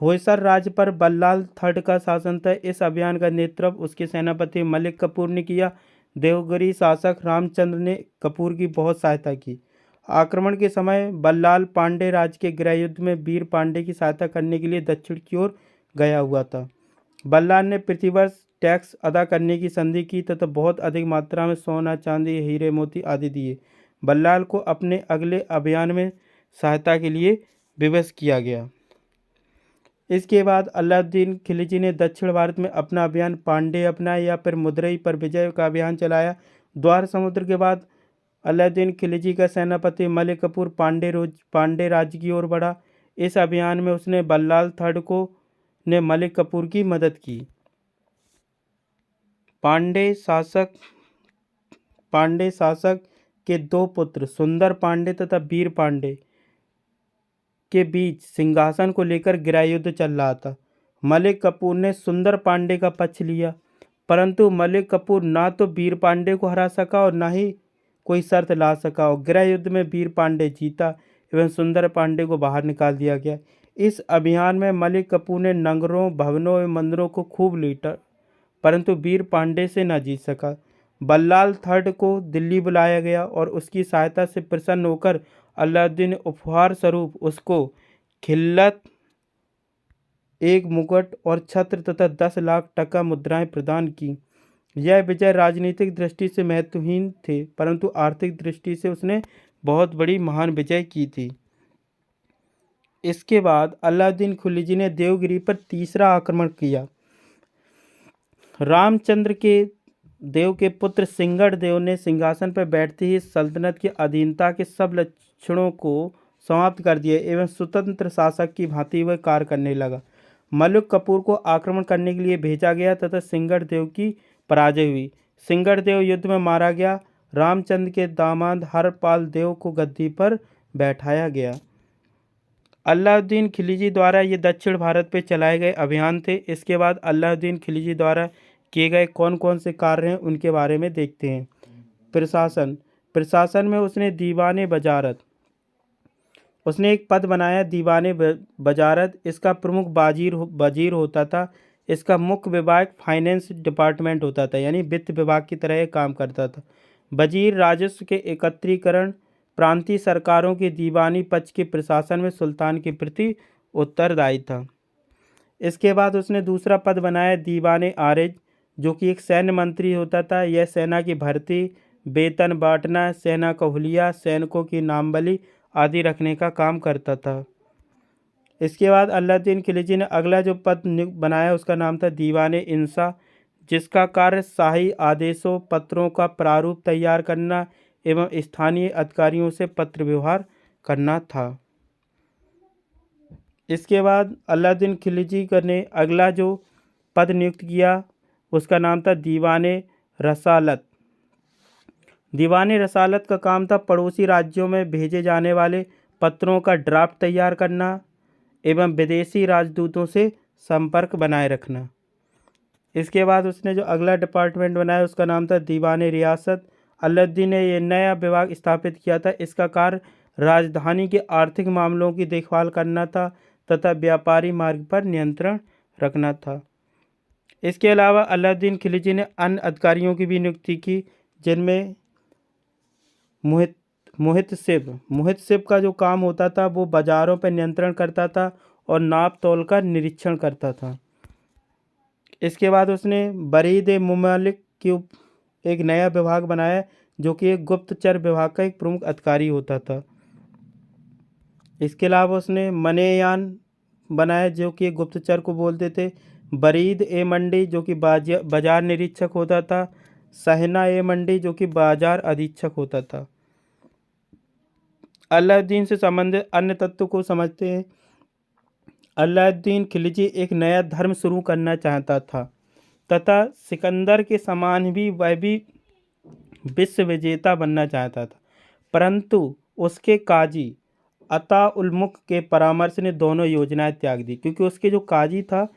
होयसल राज्य पर बल्लाल थर्ड का शासन था। इस अभियान का नेतृत्व उसके सेनापति मलिक कपूर ने किया। देवगिरी शासक रामचंद्र ने कपूर की बहुत सहायता की। आक्रमण के समय बल्लाल पांडे राज्य के गृह युद्ध में वीर पांडे की सहायता करने के लिए दक्षिण की ओर गया हुआ था। बल्लाल ने प्रतिवर्ष टैक्स अदा करने की संधि की तथा बहुत अधिक मात्रा में सोना, चांदी, हीरे, मोती आदि दिए। बल्लाल को अपने अगले अभियान में सहायता के लिए विवश किया गया। इसके बाद अलाउद्दीन खिलजी ने दक्षिण भारत में अपना अभियान पांडे अपनाया या फिर मदुरई पर विजय का अभियान चलाया। द्वार समुद्र के बाद अलाउद्दीन खिलजी का सेनापति मलिक कपूर पांडे राज्य की ओर बढ़ा। इस अभियान में उसने बल्लाल थर्ड ने मलिक कपूर की मदद की। पांडे शासक के 2 पुत्र सुंदर पांडे तथा वीर पांडे के बीच सिंहासन को लेकर गृह युद्ध चल रहा था। मलिक कपूर ने सुंदर पांडे का पक्ष लिया, परंतु मलिक कपूर ना तो वीर पांडे को हरा सका और ना ही कोई शर्त ला सका और गृह युद्ध में वीर पांडे जीता एवं सुंदर पांडे को बाहर निकाल दिया गया। इस अभियान में मलिक कपूर ने नगरों, भवनों एवं मंदिरों को खूब लूटा, परंतु वीर पांडे से न जीत सका। बल्लाल थर्ड को दिल्ली बुलाया गया और उसकी सहायता से प्रसन्न होकर अलाउद्दीन ने उपहार स्वरूप उसको खिल्लत, एक मुकुट और छत्र तथा 10 लाख टका मुद्राएं प्रदान की। यह विजय राजनीतिक दृष्टि से महत्वहीन थे, परंतु आर्थिक दृष्टि से उसने बहुत बड़ी महान विजय की थी। इसके बाद अलाउद्दीन खिलजी ने देवगिरी पर तीसरा आक्रमण किया। रामचंद्र के देव के पुत्र सिंगड़ देव ने सिंहासन पर बैठते ही सल्तनत की अधीनता के सब लक्षणों को समाप्त कर दिया एवं स्वतंत्र शासक की भांति वह कार्य करने लगा। मलिक कपूर को आक्रमण करने के लिए भेजा गया तथा सिंगड़ देव की पराजय हुई। सिंगरदेव युद्ध में मारा गया। रामचंद्र के दामाद हरपाल देव को गद्दी पर बैठाया गया। अलाउद्दीन खिलजी द्वारा ये दक्षिण भारत पे चलाए गए अभियान थे। इसके बाद अलाउद्दीन खिलजी द्वारा किए गए कौन कौन से कार्य हैं उनके बारे में देखते हैं। प्रशासन में उसने दीवाने वजारत, उसने एक पद बनाया दीवाने वजारत। इसका प्रमुख वजीर होता था। इसका मुख्य विभाग फाइनेंस डिपार्टमेंट होता था, यानी वित्त विभाग की तरह ये काम करता था। वजीर राजस्व के एकत्रीकरण, प्रांतीय सरकारों के दीवानी पक्ष के प्रशासन में सुल्तान के प्रति उत्तरदायी था। इसके बाद उसने दूसरा पद बनाया दीवाने आरिज, जो कि एक सैन्य मंत्री होता था। यह सेना की भर्ती, वेतन बांटना, सेना का हुलिया, सैनिकों की नामबली आदि रखने का काम करता था। इसके बाद अलाउद्दीन खिलजी ने अगला जो पद बनाया उसका नाम था दीवाने इंसा, जिसका कार्य शाही आदेशों पत्रों का प्रारूप तैयार करना एवं स्थानीय अधिकारियों से पत्र व्यवहार करना था। इसके बाद अलाउद्दीन खिलजी ने अगला जो पद नियुक्त किया उसका नाम था दीवाने रसालत। दीवाने रसालत का काम था पड़ोसी राज्यों में भेजे जाने वाले पत्रों का ड्राफ्ट तैयार करना एवं विदेशी राजदूतों से संपर्क बनाए रखना। इसके बाद उसने जो अगला डिपार्टमेंट बनाया उसका नाम था दीवाने रियासत। अलाउद्दीन ने यह नया विभाग स्थापित किया था। इसका कार्य राजधानी के आर्थिक मामलों की देखभाल करना था तथा व्यापारी मार्ग पर नियंत्रण रखना था। इसके अलावा अलाउद्दीन खिलजी ने अन्य अधिकारियों की भी नियुक्ति की, जिनमें मुहितसिब का जो काम होता था वो बाजारों पर नियंत्रण करता था और नाप तोल का निरीक्षण करता था। इसके बाद उसने बरीद मुमलिक की एक नया विभाग बनाया, जो कि एक गुप्तचर विभाग का एक प्रमुख अधिकारी होता था। इसके अलावा उसने मनेयान बनाया, जो कि एक गुप्तचर को बोलते थे। बरीद ए मंडी, जो कि बाजार निरीक्षक होता था। सहना ए मंडी, जो कि बाजार अधीक्षक होता था। अलाउद्दीन से संबंधित अन्य तत्व को समझते हैं। अलाउद्दीन खिलजी एक नया धर्म शुरू करना चाहता था तथा सिकंदर के समान भी वह भी विश्व विजेता बनना चाहता था, परंतु उसके काजी अता उल मुल्क के परामर्श ने दोनों योजनाएं त्याग दी, क्योंकि उसके जो काजी था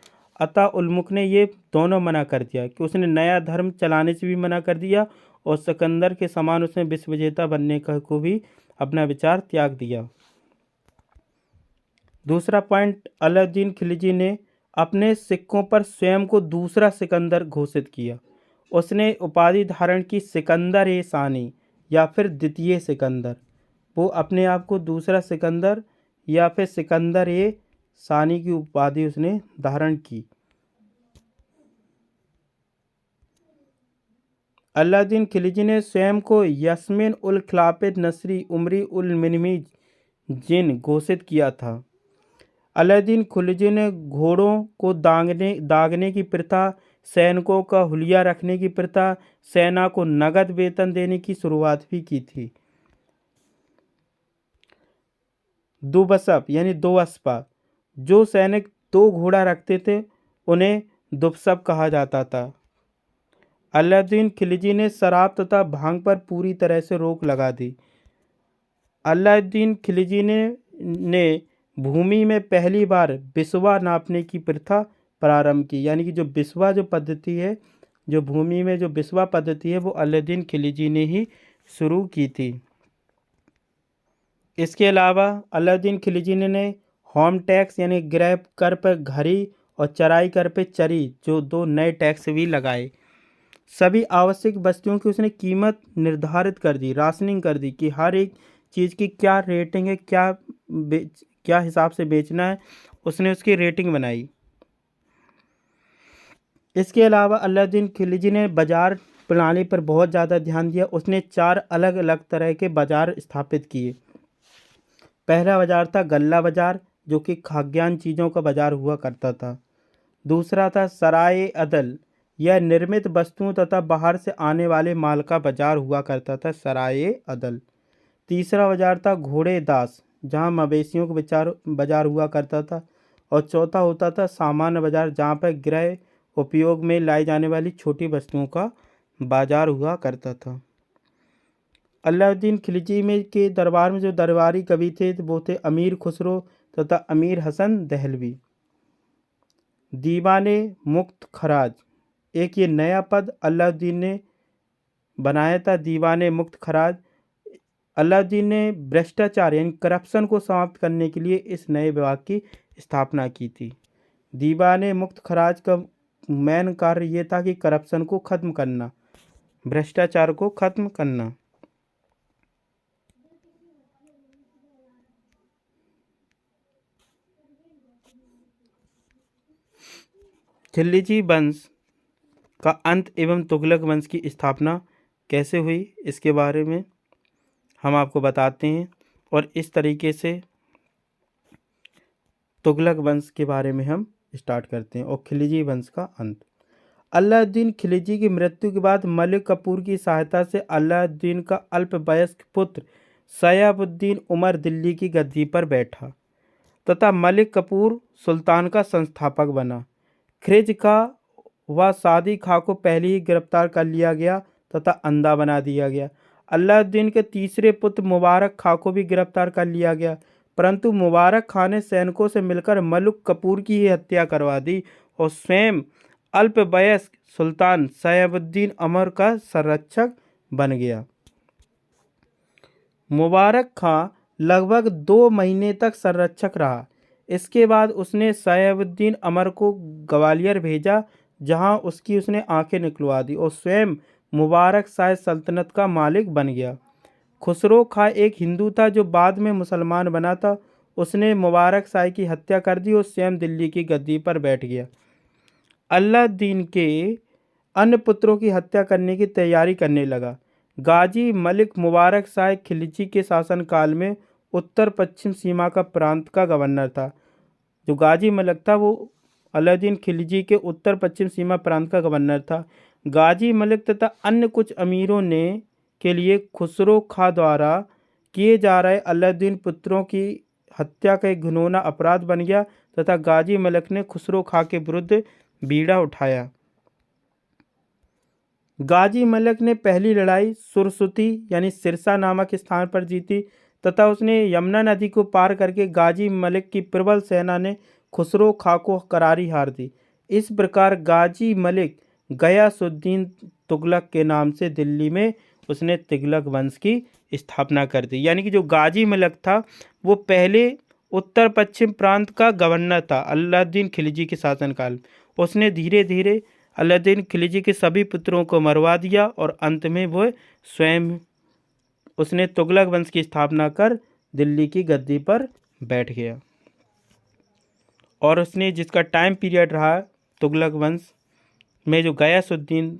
अता उल मुल्क ने ये दोनों मना कर दिया कि उसने नया धर्म चलाने से भी मना कर दिया और सिकंदर के समान उसने विश्व विजेता बनने का को भी अपना विचार त्याग दिया। दूसरा पॉइंट, अलाउद्दीन खिलजी ने अपने सिक्कों पर स्वयं को दूसरा सिकंदर घोषित किया। उसने उपाधि धारण की सिकंदर ए सानी या फिर द्वितीय सिकंदर। वो अपने आप को दूसरा सिकंदर या फिर सिकंदर ए सानी की उपाधि उसने धारण की। अलाउद्दीन खिलजी ने स्वयं को यस्मिन उल खिलाफत नसरी उमरी उल मिनमीज जिन घोषित किया था। अलाउद्दीन खिलजी ने घोड़ों को दागने की प्रथा, सैनिकों का हुलिया रखने की प्रथा, सेना को नगद वेतन देने की शुरुआत भी की थी। दुबसप यानी दो अस्पा, जो सैनिक दो घोड़ा रखते थे उन्हें दुबसप कहा जाता था। अलाउद्दीन खिलजी ने शराब तथा भांग पर पूरी तरह से रोक लगा दी। अलाउद्दीन खिलजी ने भूमि में पहली बार बिस्वा नापने की प्रथा प्रारंभ की, यानी कि जो बिस्वा जो पद्धति है, जो भूमि में जो बिस्वा पद्धति है, वो अलाउद्दीन खिलजी ने ही शुरू की थी। इसके अलावा अलाउद्दीन खिलजी ने होम टैक्स यानी गृह कर पर घरी और चराई कर पे चरी, जो दो नए टैक्स भी लगाए। सभी आवश्यक वस्तुओं की उसने कीमत निर्धारित कर दी, राशनिंग कर दी कि हर एक चीज़ की क्या रेटिंग है, क्या हिसाब से बेचना है, उसने उसकी रेटिंग बनाई। इसके अलावा अलाउद्दीन खिलजी ने बाजार प्रणाली पर बहुत ज़्यादा ध्यान दिया। उसने 4 अलग अलग तरह के बाजार स्थापित किए। पहला बाजार था गल्ला बाजार, जो कि खाद्यान्न चीज़ों का बाजार हुआ करता था। दूसरा था सराय अदल, यह निर्मित वस्तुओं तथा बाहर से आने वाले माल का बाजार हुआ करता था, सराय अदल। तीसरा बाजार था घोड़े दास, जहाँ मवेशियों का बाजार हुआ करता था। और चौथा होता था सामान्य बाजार, जहाँ पर गृह उपयोग में लाई जाने वाली छोटी वस्तुओं का बाजार हुआ करता था। अलाउद्दीन खिलजी में के दरबार में जो दरबारी कवि थे वो थे अमीर खुसरो तथा अमीर हसन दहलवी। दीवाने मुक्त खराज, एक ये नया पद अलाउद्दीन ने बनाया था। दीवाने मुक्त खराज, अलाउद्दीन ने भ्रष्टाचार यानी करप्शन को समाप्त करने के लिए इस नए विभाग की स्थापना की थी। दीवाने मुक्त खराज का मेन कार्य ये था कि करप्शन को खत्म करना, भ्रष्टाचार को खत्म करना। खिलजी वंश का अंत एवं तुगलक वंश की स्थापना कैसे हुई, इसके बारे में हम आपको बताते हैं। और इस तरीके से तुगलक वंश के बारे में हम स्टार्ट करते हैं और खिलजी वंश का अंत। अलाउद्दीन खिलजी की मृत्यु के बाद मलिक कफूर की सहायता से अलाउद्दीन का अल्पवयस्क पुत्र सयाबुद्दीन उमर दिल्ली की गद्दी पर बैठा तथा मलिक कफूर सुल्तान का संस्थापक बना। खिरज का व सादी खां को पहले ही गिरफ्तार कर लिया गया तथा अंधा बना दिया गया। अलाउद्दीन के तीसरे पुत्र मुबारक खां को भी गिरफ्तार कर लिया गया, परंतु मुबारक खां ने सैनिकों से मिलकर मलिक कफूर की ही हत्या करवा दी और स्वयं अल्पवयस्क सुल्तान सयाबुद्दीन उमर का संरक्षक बन गया। मुबारक खां लगभग 2 महीने तक संरक्षक रहा। इसके बाद उसने सयाबुद्दीन उमर को ग्वालियर भेजा, जहां उसने आंखें निकलवा दी और स्वयं मुबारक शाह सल्तनत का मालिक बन गया। खुसरो खां एक हिंदू था जो बाद में मुसलमान बना था। उसने मुबारक शाह की हत्या कर दी और स्वयं दिल्ली की गद्दी पर बैठ गया। अलाउद्दीन के अन्य पुत्रों की हत्या करने की तैयारी करने लगा। गाजी मलिक मुबारक शाह खिलजी के शासनकाल में उत्तर पश्चिम सीमा का प्रांत का गवर्नर था। जो गाजी मलिक था वो अलाउद्दीन खिलजी के उत्तर पश्चिम सीमा प्रांत का गवर्नर था। गाजी मलिक तथा अन्य कुछ अमीरों ने के लिए खुसरो खां द्वारा किए जा रहे अलाउद्दीन पुत्रों की हत्या का एक घिनौना अपराध बन गया तथा गाजी मलिक ने खुसरो खां के विरुद्ध बीड़ा उठाया। गाजी मलिक ने पहली लड़ाई सुरसुती यानी सिरसा नामक स्थान पर जीती तथा उसने यमुना नदी को पार करके गाजी मलिक की प्रबल सेना ने खुसरो खां को करारी हार दी। इस प्रकार गाजी मलिक गयासुद्दीन तुगलक के नाम से दिल्ली में उसने तुगलक वंश की स्थापना कर दी। यानी कि जो गाजी मलिक था वो पहले उत्तर पश्चिम प्रांत का गवर्नर था अलाउद्दीन खिलजी के शासनकाल। उसने धीरे धीरे अलाउद्दीन खिलजी के सभी पुत्रों को मरवा दिया और अंत में वो स्वयं उसने तुगलक वंश की स्थापना कर दिल्ली की गद्दी पर बैठ गया। और उसने जिसका टाइम पीरियड रहा तुगलक वंश में, जो गयासुद्दीन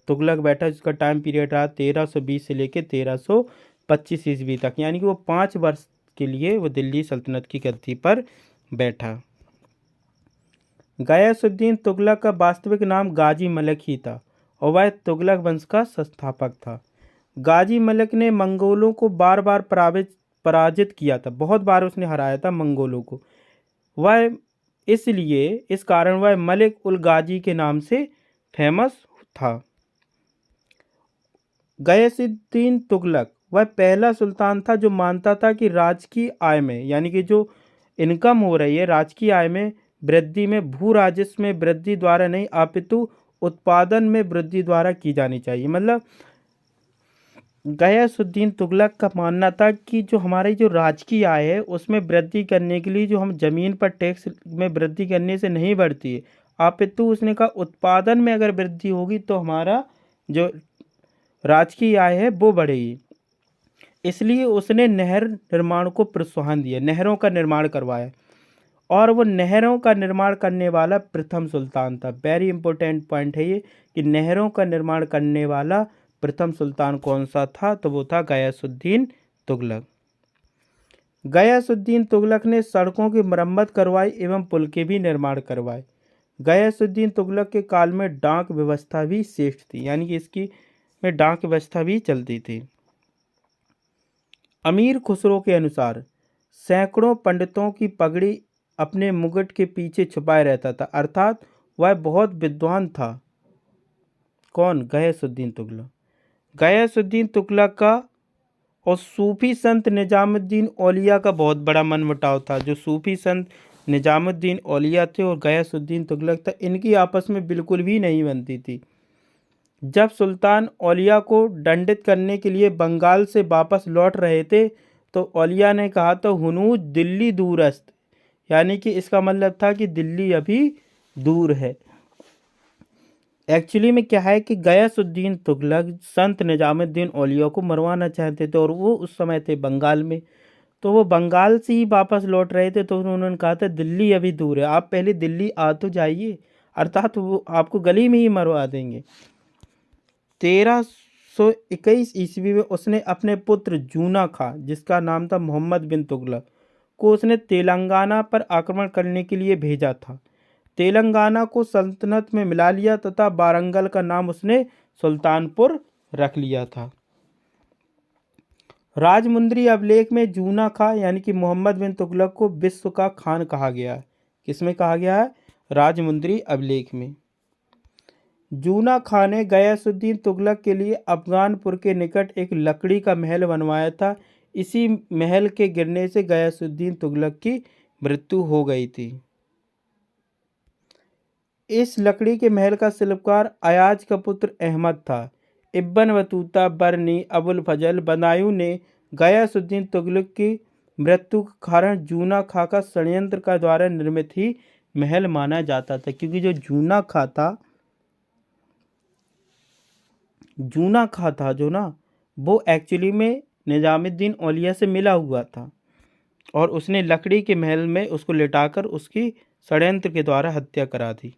तुगलक बैठा, जिसका टाइम पीरियड रहा 1320 से लेकर 1325 ईस्वी तक, यानी कि वो 5 वर्ष के लिए वो दिल्ली सल्तनत की गद्दी पर बैठा। गयासुद्दीन तुगलक का वास्तविक नाम गाजी मलिक ही था और वह तुगलक वंश का संस्थापक था। गाजी मलिक ने मंगोलों को बार बार पराजित किया था, बहुत बार उसने हराया था मंगोलों को। वह इसलिए इस कारण वह मलिक उल गाजी के नाम से फेमस था। गयासुद्दीन तुगलक वह पहला सुल्तान था जो मानता था कि राजकीय आय में, यानी कि जो इनकम हो रही है राजकीय आय में वृद्धि में भू राजस्व में वृद्धि द्वारा नहीं अपितु उत्पादन में वृद्धि द्वारा की जानी चाहिए। मतलब गयासुद्दीन तुगलक का मानना था कि जो हमारी जो राजकीय आय है उसमें वृद्धि करने के लिए जो हम जमीन पर टैक्स में वृद्धि करने से नहीं बढ़ती है, अपितु उसने कहा उत्पादन में अगर वृद्धि होगी तो हमारा जो राजकीय आय है वो बढ़ेगी। इसलिए उसने नहर निर्माण को प्रोत्साहन दिया, नहरों का निर्माण करवाया और वो नहरों का निर्माण करने वाला प्रथम सुल्तान था। वेरी इंपॉर्टेंट पॉइंट है ये कि नहरों का निर्माण करने वाला प्रथम सुल्तान कौन सा था, तो वो था गयासुद्दीन तुगलक। गयासुद्दीन तुगलक ने सड़कों की मरम्मत करवाई एवं पुल के भी निर्माण करवाए। गयासुद्दीन तुगलक के काल में डाक व्यवस्था भी श्रेष्ठ थी, यानी कि इसकी में डाक व्यवस्था भी चलती थी। अमीर खुसरो के अनुसार सैकड़ों पंडितों की पगड़ी अपने मुकुट के पीछे छुपाए रहता था, अर्थात वह बहुत विद्वान था। कौन? गयासुद्दीन तुगलक। गयासुद्दीन तुगलक का और सूफी संत निजामुद्दीन औलिया का बहुत बड़ा मनमुटाव था। जो सूफी संत निजामुद्दीन औलिया थे और गयासुद्दीन तुगलक था, इनकी आपस में बिल्कुल भी नहीं बनती थी। जब सुल्तान औलिया को दंडित करने के लिए बंगाल से वापस लौट रहे थे तो औलिया ने कहा तो हुनूज दिल्ली दूरस्त, यानी कि इसका मतलब था कि दिल्ली अभी दूर है। एक्चुअली में क्या है कि गयासुद्दीन तुगलक संत निजामुद्दीन औलिया को मरवाना चाहते थे और वो उस समय थे बंगाल में। तो वो बंगाल से ही वापस लौट रहे थे तो उन्होंने कहा था दिल्ली अभी दूर है, आप पहले दिल्ली आ तो जाइए, अर्थात वो आपको गली में ही मरवा देंगे। 1321 ईस्वी में उसने अपने पुत्र जूना खां, जिसका नाम था मोहम्मद बिन तुगलक, को उसने तेलंगाना पर आक्रमण करने के लिए भेजा था। तेलंगाना को सल्तनत में मिला लिया तथा वारंगल का नाम उसने सुल्तानपुर रख लिया था। राजमुंद्री अभिलेख में जूना खां यानी कि मोहम्मद बिन तुगलक को विश्व का खान कहा गया है। किसमें कहा गया है? राजमुंद्री अभिलेख में। जूना खां ने गयासुद्दीन तुगलक के लिए अफगानपुर के निकट एक लकड़ी का महल बनवाया था। इसी महल के गिरने से गयासुद्दीन तुगलक की मृत्यु हो गई थी। इस लकड़ी के महल का शिल्पकार अयाज का पुत्र अहमद था। इब्न बतूता, बरनी, अबुल फजल, बदायूं ने गयासुद्दीन तुगलक की मृत्यु का कारण जूना खां का षड्यंत्र का द्वारा निर्मित ही महल माना जाता था, क्योंकि जो जूना खां था जो ना, वो एक्चुअली में निजामुद्दीन औलिया से मिला हुआ था और उसने लकड़ी के महल में उसको लिटाकर उसकी षड्यंत्र के द्वारा हत्या करा दी।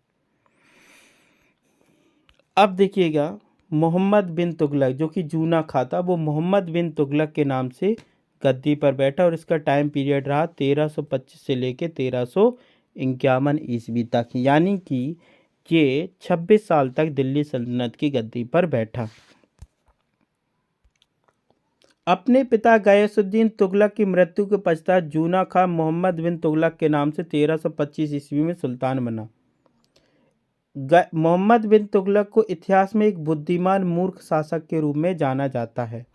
अब देखिएगा, मोहम्मद बिन तुगलक जो कि जूना खां था, वो मोहम्मद बिन तुगलक के नाम से गद्दी पर बैठा और इसका टाइम पीरियड रहा 1325 से लेके 1351 ईस्वी तक, यानी कि ये 26 साल तक दिल्ली सल्तनत की गद्दी पर बैठा। अपने पिता गयासुद्दीन तुगलक की मृत्यु के पश्चात जूना खां मोहम्मद बिन तुगलक के नाम से 1325 ईस्वी में सुल्तान बना। मोहम्मद बिन तुगलक को इतिहास में एक बुद्धिमान मूर्ख शासक के रूप में जाना जाता है।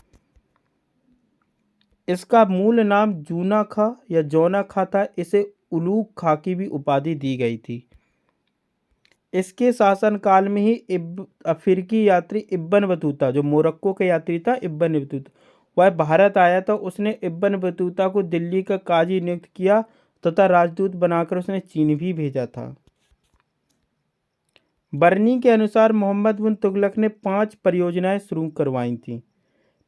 इसका मूल नाम जूना खां या जौना खां था। इसे उलूग खां की भी उपाधि दी गई थी। इसके शासनकाल में ही अफ्रीकी यात्री इब्न बतूता, जो मोरक्को का यात्री था इब्न बतूता, वह भारत आया था। उसने इब्न बतूता को दिल्ली का काजी नियुक्त किया तथा राजदूत बनाकर उसने चीन भी भेजा था। बरनी के अनुसार मोहम्मद बिन तुगलक ने 5 परियोजनाएं शुरू करवाई थीं।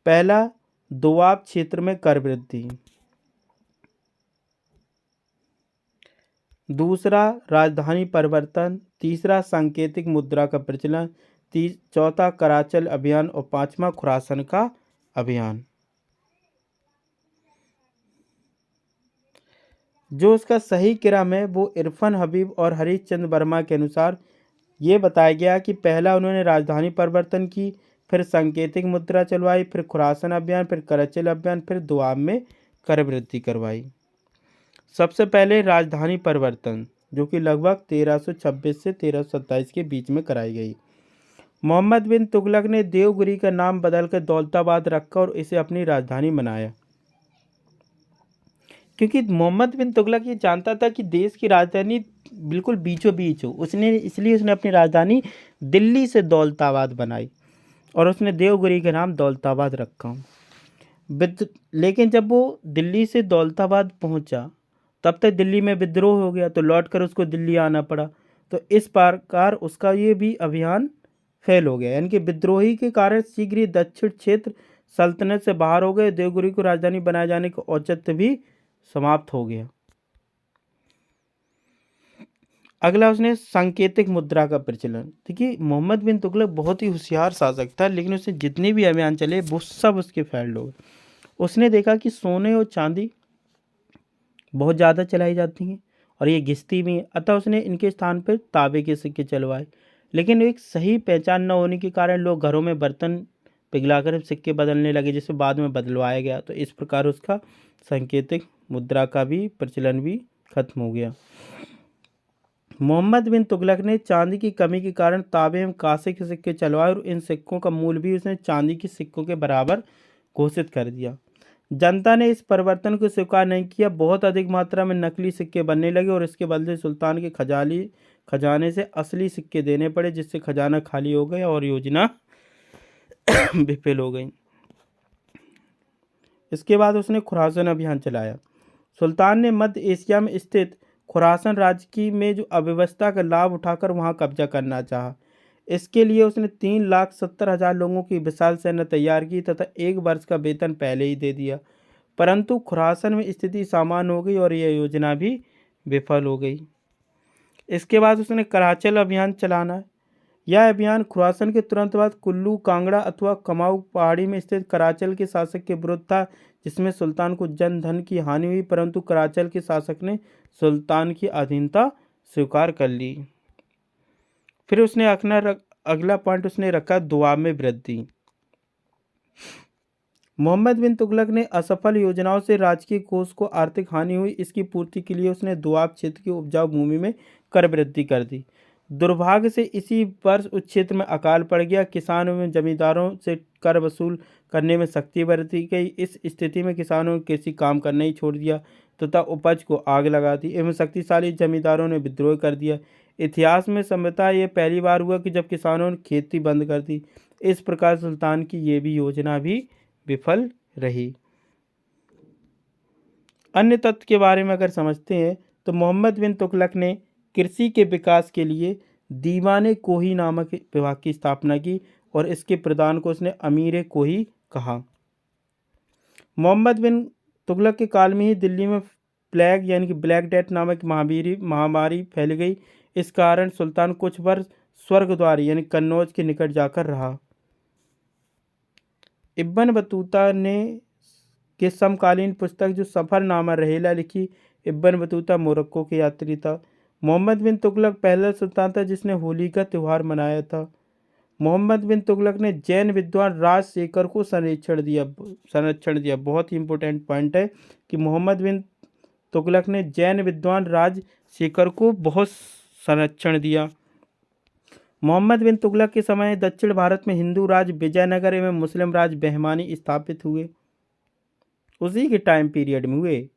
पहला, दोआब क्षेत्र में कर वृद्धि। दूसरा, राजधानी परिवर्तन। तीसरा, सांकेतिक मुद्रा का प्रचलन। चौथा, कराचल अभियान और 5वां, खुरासन का अभियान। जो उसका सही क्रम है वो इरफान हबीब और हरीश चंद्र वर्मा के अनुसार ये बताया गया कि पहला उन्होंने राजधानी परिवर्तन की, फिर सांकेतिक मुद्रा चलवाई, फिर खुरासन अभियान, फिर कराचल अभियान, फिर दोआब में कर वृद्धि करवाई। सबसे पहले राजधानी परिवर्तन, जो कि लगभग 1326 से 1327 के बीच में कराई गई। मोहम्मद बिन तुगलक ने देवगिरी का नाम बदलकर दौलताबाद रखा और इसे अपनी राजधानी बनाया, क्योंकि मोहम्मद बिन तुगलक ये जानता था कि देश की राजधानी बिल्कुल बीचों बीच हो। इसलिए उसने अपनी राजधानी दिल्ली से दौलताबाद बनाई और उसने देवगिरी का नाम दौलताबाद रखा। लेकिन जब वो दिल्ली से दौलताबाद पहुंचा तब तक दिल्ली में विद्रोह हो गया, तो लौटकर उसको दिल्ली आना पड़ा। तो इस प्रकार उसका ये भी अभियान फेल हो गया, यानी कि विद्रोही के कारण शीघ्र ही दक्षिण क्षेत्र सल्तनत से बाहर हो गए। देवगिरी को राजधानी बनाए जाने का औचित्य भी समाप्त हो गया। अगला, उसने सांकेतिक मुद्रा का प्रचलन। देखिए, मोहम्मद बिन तुगलक बहुत ही होशियार शासक था, लेकिन उसने जितने भी अभियान चले वो सब उसके फेल्ड हो गए। उसने देखा कि सोने और चांदी बहुत ज़्यादा चलाई जाती हैं और ये घिसती भी हैं, अतः उसने इनके स्थान पर तांबे के सिक्के चलवाए। लेकिन एक सही पहचान न होने के कारण लोग घरों में बर्तन पिघलाकर सिक्के बदलने लगे, जिसे बाद में बदलवाया गया। तो इस प्रकार उसका सांकेतिक मुद्रा का भी प्रचलन भी खत्म हो गया। मोहम्मद बिन तुगलक ने चांदी की कमी के कारण तांबे एवं कांसे के सिक्के चलवाए और इन सिक्कों का मूल भी उसने चांदी के सिक्कों के बराबर घोषित कर दिया। जनता ने इस परिवर्तन को स्वीकार नहीं किया। बहुत अधिक मात्रा में नकली सिक्के बनने लगे और इसके बदले सुल्तान के खजाने से असली सिक्के देने पड़े, जिससे खजाना खाली हो गया और योजना विफल हो गई। इसके बाद उसने खुरासान अभियान चलाया। सुल्तान ने मध्य एशिया में स्थित खुरासान राज्य में जो अव्यवस्था का लाभ उठाकर वहां कब्जा करना चाहा। इसके लिए उसने 3,70,000 लोगों की विशाल सेना तैयार की तथा 1 वर्ष का वेतन पहले ही दे दिया, परंतु खुरासान में स्थिति सामान्य हो गई और यह योजना भी विफल हो गई। इसके बाद उसने कराचल अभियान चलाना। यह अभियान खुरासान के तुरंत बाद कुल्लू, कांगड़ा अथवा कुमाऊं पहाड़ी में स्थित कराचल के शासक के विरुद्ध था, जिसमें सुल्तान को जन धन की हानि हुई, परंतु कराचल के शासक ने सुल्तान की अधीनता स्वीकार कर ली। फिर उसने अगला पॉइंट उसने रखा दुआब में वृद्धि। मोहम्मद बिन तुगलक ने असफल योजनाओं से राजकीय कोष को आर्थिक हानि हुई। इसकी पूर्ति के लिए उसने दुआब क्षेत्र की उपजाऊ भूमि में कर वृद्धि कर दी। दुर्भाग्य से इसी वर्ष उस क्षेत्र में अकाल पड़ गया। किसानों एवं जमींदारों से कर वसूल करने में सख्ती बरती गई। इस स्थिति में किसानों ने कृषि काम करना ही छोड़ दिया तथा उपज को आग लगा दी एवं शक्तिशाली जमींदारों ने विद्रोह कर दिया। इतिहास में संभवतः यह पहली बार हुआ कि जब किसानों ने खेती बंद कर दी। इस प्रकार सुल्तान की ये भी योजना भी विफल रही। अन्य तथ्य के बारे में अगर समझते हैं तो मोहम्मद बिन तुगलक ने कृषि के विकास के लिए दीवाने कोही नामक विभाग की स्थापना की और इसके प्रधान को उसने अमीर कोही कहा। मोहम्मद बिन तुगलक के काल में ही दिल्ली में प्लेग यानी कि ब्लैक डेथ नामक महामारी फैल गई। इस कारण सुल्तान कुछ वर्ष स्वर्गद्वार यानी कन्नौज के निकट जाकर रहा। इब्न बतूता ने के समकालीन पुस्तक जो सफरनामा रहेला लिखी। इब्न बतूता मोरक्को के यात्री था। मोहम्मद बिन तुगलक पहला सुल्तान था जिसने होली का त्यौहार मनाया था। मोहम्मद बिन तुगलक ने जैन विद्वान राजशेखर को संरक्षण दिया। बहुत ही इंपॉर्टेंट पॉइंट है कि मोहम्मद बिन तुगलक ने जैन विद्वान राजशेखर को बहुत संरक्षण दिया। मोहम्मद बिन तुगलक के समय दक्षिण भारत में हिंदू राज विजयनगर एवं मुस्लिम राज बहमानी स्थापित हुए। उसी के टाइम पीरियड में हुए।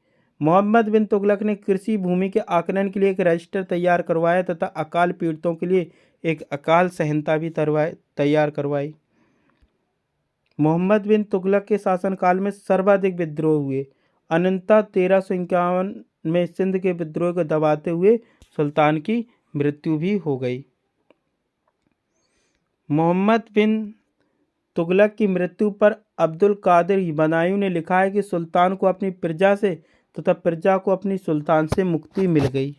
मोहम्मद बिन तुगलक ने कृषि भूमि के आकलन के लिए एक रजिस्टर तैयार करवाया तथा अकाल पीड़ितों के लिए एक अकाल संहिता भी तैयार करवाई। मोहम्मद बिन तुगलक के शासनकाल में सर्वाधिक विद्रोह हुए। अनंततः 1351 में सिंध के विद्रोह को दबाते हुए सुल्तान की मृत्यु भी हो गई। मोहम्मद बिन तुगलक की मृत्यु पर अब्दुल कादिर बदायूं ने लिखा है कि सुल्तान को अपनी प्रजा से तथा प्रजा को अपनी सुल्तान से मुक्ति मिल गई।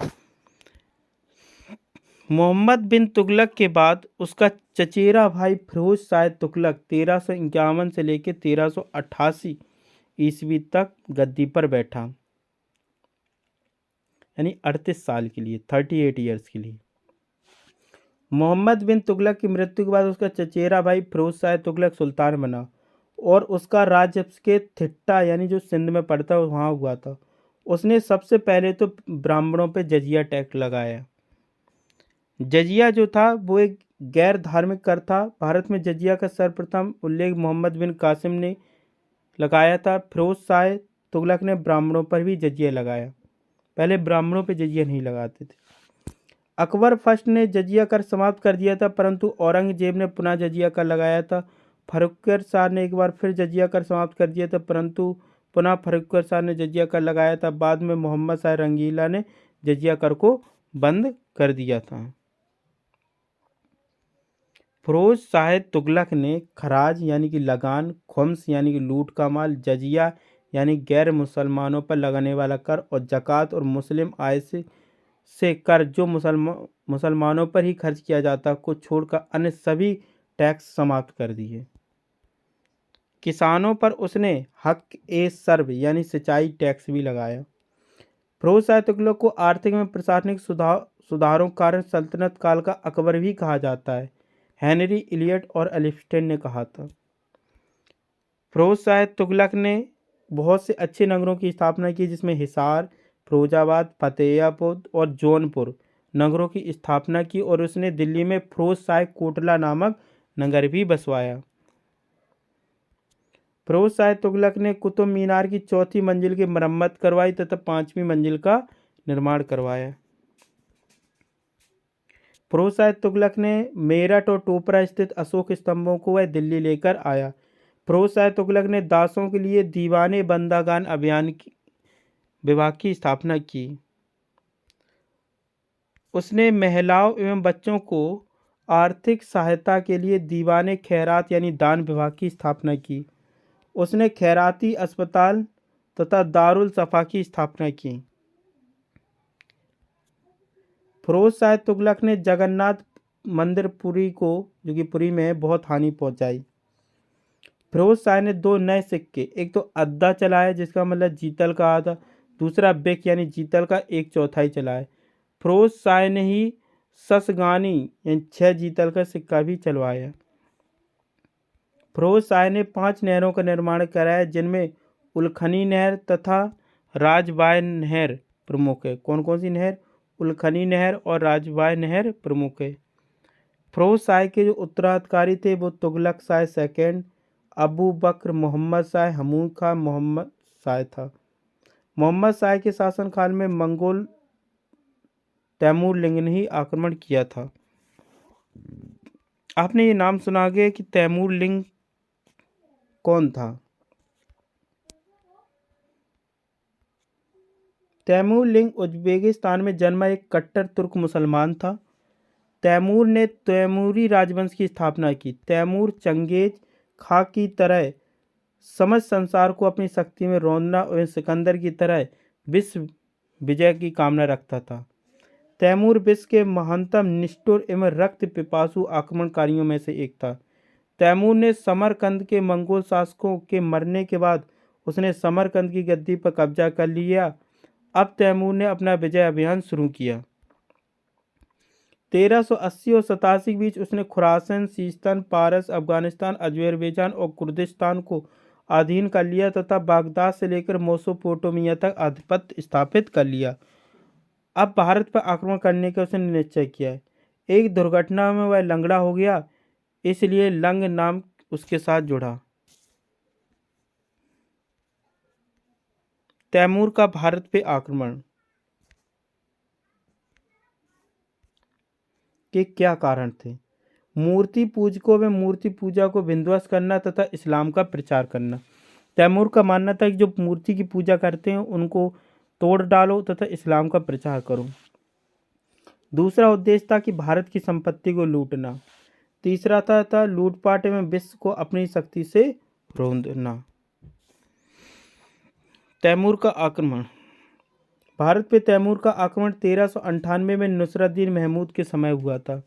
मोहम्मद बिन तुगलक के बाद उसका चचेरा भाई फिरोज शाह तुगलक 1351 से लेकर 1388 ईस्वी तक गद्दी पर बैठा, यानी 38 साल के लिए, 38 ईयर्स के लिए। मोहम्मद बिन तुगलक की मृत्यु के बाद उसका चचेरा भाई फिरोज शाह तुगलक सुल्तान बना और उसका राज्य के थिट्टा यानी जो सिंध में पड़ता है वहाँ हुआ था। उसने सबसे पहले तो ब्राह्मणों पे जजिया टैक्स लगाया। जजिया जो था वो एक गैर धार्मिक कर था। भारत में जजिया का सर्वप्रथम उल्लेख मोहम्मद बिन कासिम ने लगाया था। फिरोज शाह तुगलक ने ब्राह्मणों पर भी जजिया लगाया। पहले ब्राह्मणों पे जजिया नहीं लगाते थे। अकबर फर्स्ट ने जजिया कर समाप्त कर दिया था, परंतु औरंगजेब ने पुनः जजिया कर लगाया था। फर्रुख शाह ने एक बार फिर जजिया कर समाप्त कर दिया था, परंतु पुनः फर्रुख शाह ने जजिया कर लगाया था। बाद में मोहम्मद शाह रंगीला ने जजिया कर को बंद कर दिया था। फिरोज शाह तुगलक ने खराज यानी कि लगान, खुम्स यानी कि लूट का माल, जजिया यानी गैर मुसलमानों पर लगने वाला कर और जक़ात और मुस्लिम आय से कर जो मुसलमानों पर ही खर्च किया जाता को छोड़कर अन्य सभी टैक्स समाप्त कर दिए। किसानों पर उसने हक ए सर्व यानी सिंचाई टैक्स भी लगाया। फिरोज शाह तुगलक को आर्थिक एवं प्रशासनिक सुधारों के कारण सल्तनत काल का अकबर भी कहा जाता है, हेनरी इलियट और एलिफ्स्टन ने कहा था। फिरोज शाह तुगलक ने बहुत से अच्छे नगरों की स्थापना की, जिसमें हिसार, फिरोजाबाद, फतेहपुर और जौनपुर नगरों की स्थापना की और उसने दिल्ली में फिरोज शाह कोटला नामक नगर भी बसवाया। फिरोज शाह तुगलक ने कुतुब मीनार की चौथी मंजिल की मरम्मत करवाई तथा पांचवी मंजिल का निर्माण करवाया। फिरोज शाह तुगलक ने मेरठ और टोपरा स्थित अशोक स्तंभों को वह दिल्ली लेकर आया। फिरोज शाह तुगलक ने दासों के लिए दीवाने बंदागान विभाग की स्थापना की। उसने महिलाओं एवं बच्चों को आर्थिक सहायता के लिए दीवाने खैरात यानी दान विभाग की स्थापना की। उसने खैराती अस्पताल तथा दारुल सफा की स्थापना की। फिरोज शाह तुगलक ने जगन्नाथ मंदिर पुरी को, जो कि पुरी में है, बहुत हानि पहुंचाई। फिरोज शाह ने 2 नए सिक्के, एक तो अद्दा चलाया जिसका मतलब जीतल का था, दूसरा बिक यानी जीतल का 1/4 चलाया। फिरोज शाह ने ही ससगानी यानी 6 जीतल का सिक्का भी चलवाया। फिरोज शाह ने 5 नहरों का निर्माण कराया जिनमें उल्खनी नहर तथा राजबाई नहर प्रमुख है। कौन कौन सी नहर? उल्खनी नहर और राजबाई नहर प्रमुख है। फिरोज शाह के जो उत्तराधिकारी थे वो तुगलक शाह सेकंड, अबू बकर मोहम्मद शाह, हमूद खां मोहम्मद शाह था। मोहम्मद शाह के शासनकाल में मंगोल तैमूर ने ही आक्रमण किया था। आपने ये नाम सुना होगा कि तैमूर कौन था? तैमूर उज्बेकिस्तान में जन्मा एक कट्टर तुर्क मुसलमान था। तैमूर ने तैमूरी राजवंश की स्थापना की। तैमूर चंगेज खां की तरह समझ संसार को अपनी शक्ति में रौंदना और सिकंदर की तरह विश्व विजय की कामना रखता था। तैमूर विश्व के महानतम निष्ठुर एवं रक्त पिपासु आक्रमणकारियों में से एक था। तैमूर ने समरकंद के मंगोल शासकों के मरने के बाद उसने समरकंद की गद्दी पर कब्जा कर लिया। अब तैमूर ने अपना विजय अभियान शुरू किया। 1380 और 87 के बीच उसने खुरासन, सीस्तान, पारस, अफगानिस्तान, अजरबैजान और कुर्दिस्तान को अधीन कर लिया तथा बागदाद से लेकर मेसोपोटामिया तक आधिपत्य स्थापित कर लिया। अब भारत पर आक्रमण करने का उसने निश्चय किया है। एक दुर्घटना में वह लंगड़ा हो गया, इसलिए लंग नाम उसके साथ जुड़ा। तैमूर का भारत पे आक्रमण के क्या कारण थे? मूर्ति पूजकों में मूर्ति पूजा को विध्वंस करना तथा इस्लाम का प्रचार करना। तैमूर का मानना था कि जो मूर्ति की पूजा करते हैं उनको तोड़ डालो तथा इस्लाम का प्रचार करो। दूसरा उद्देश्य था कि भारत की संपत्ति को लूटना। तीसरा था लूटपाट एवं विश्व को अपनी शक्ति से रौंदना। तैमूर का आक्रमण। भारत पे तैमूर का आक्रमण 1398 में नुसरतदीन महमूद के समय हुआ था।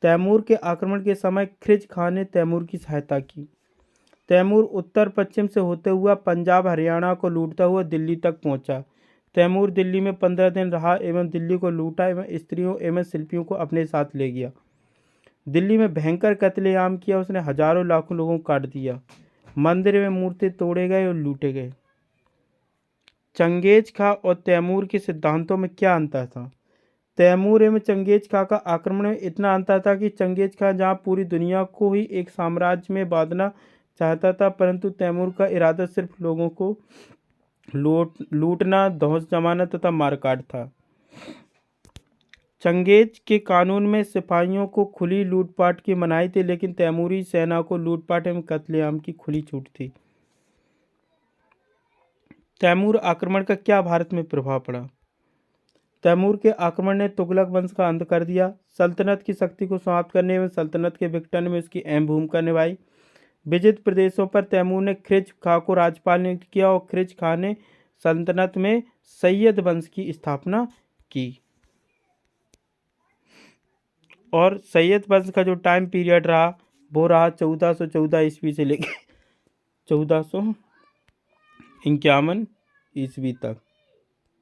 तैमूर के आक्रमण के समय खिज खान ने तैमूर की सहायता की। तैमूर उत्तर पश्चिम से होते हुआ पंजाब हरियाणा को लूटता हुआ दिल्ली तक पहुंचा। तैमूर दिल्ली में 15 दिन रहा एवं दिल्ली को लूटा एवं स्त्रियों एवं शिल्पियों को अपने साथ ले गया। दिल्ली में भयंकर कत्लेआम किया। उसने हजारों लाखों लोगों को काट दिया। मंदिर एवं मूर्ति तोड़े गए और लूटे गए। चंगेज खां और तैमूर के सिद्धांतों में क्या अंतर था? तैमूर एवं चंगेज खां का आक्रमण में इतना अंतर था कि चंगेज खां जहां पूरी दुनिया को ही एक साम्राज्य में बांधना चाहता था, परंतु तैमूर का इरादा सिर्फ लोगों को लूटना, दौस जमाना तथा मारकाट था। चंगेज के कानून में सिपाहियों को खुली लूटपाट की मनाही थी, लेकिन तैमूरी सेना को लूटपाट एवं कत्लेआम की खुली छूट थी। तैमूर आक्रमण का क्या भारत में प्रभाव पड़ा? तैमूर के आक्रमण ने तुगलक वंश का अंत कर दिया। सल्तनत की शक्ति को समाप्त करने में सल्तनत के विघटन में उसकी अहम भूमिका निभाई। विजित प्रदेशों पर तैमूर ने खिज खां को राज्यपाल नियुक्त किया और खिज खां ने सल्तनत में सैयद वंश की स्थापना की। और सैयद वंश का जो टाइम पीरियड रहा वो रहा 1414 ईस्वी से लेकर 1451 ईस्वी तक।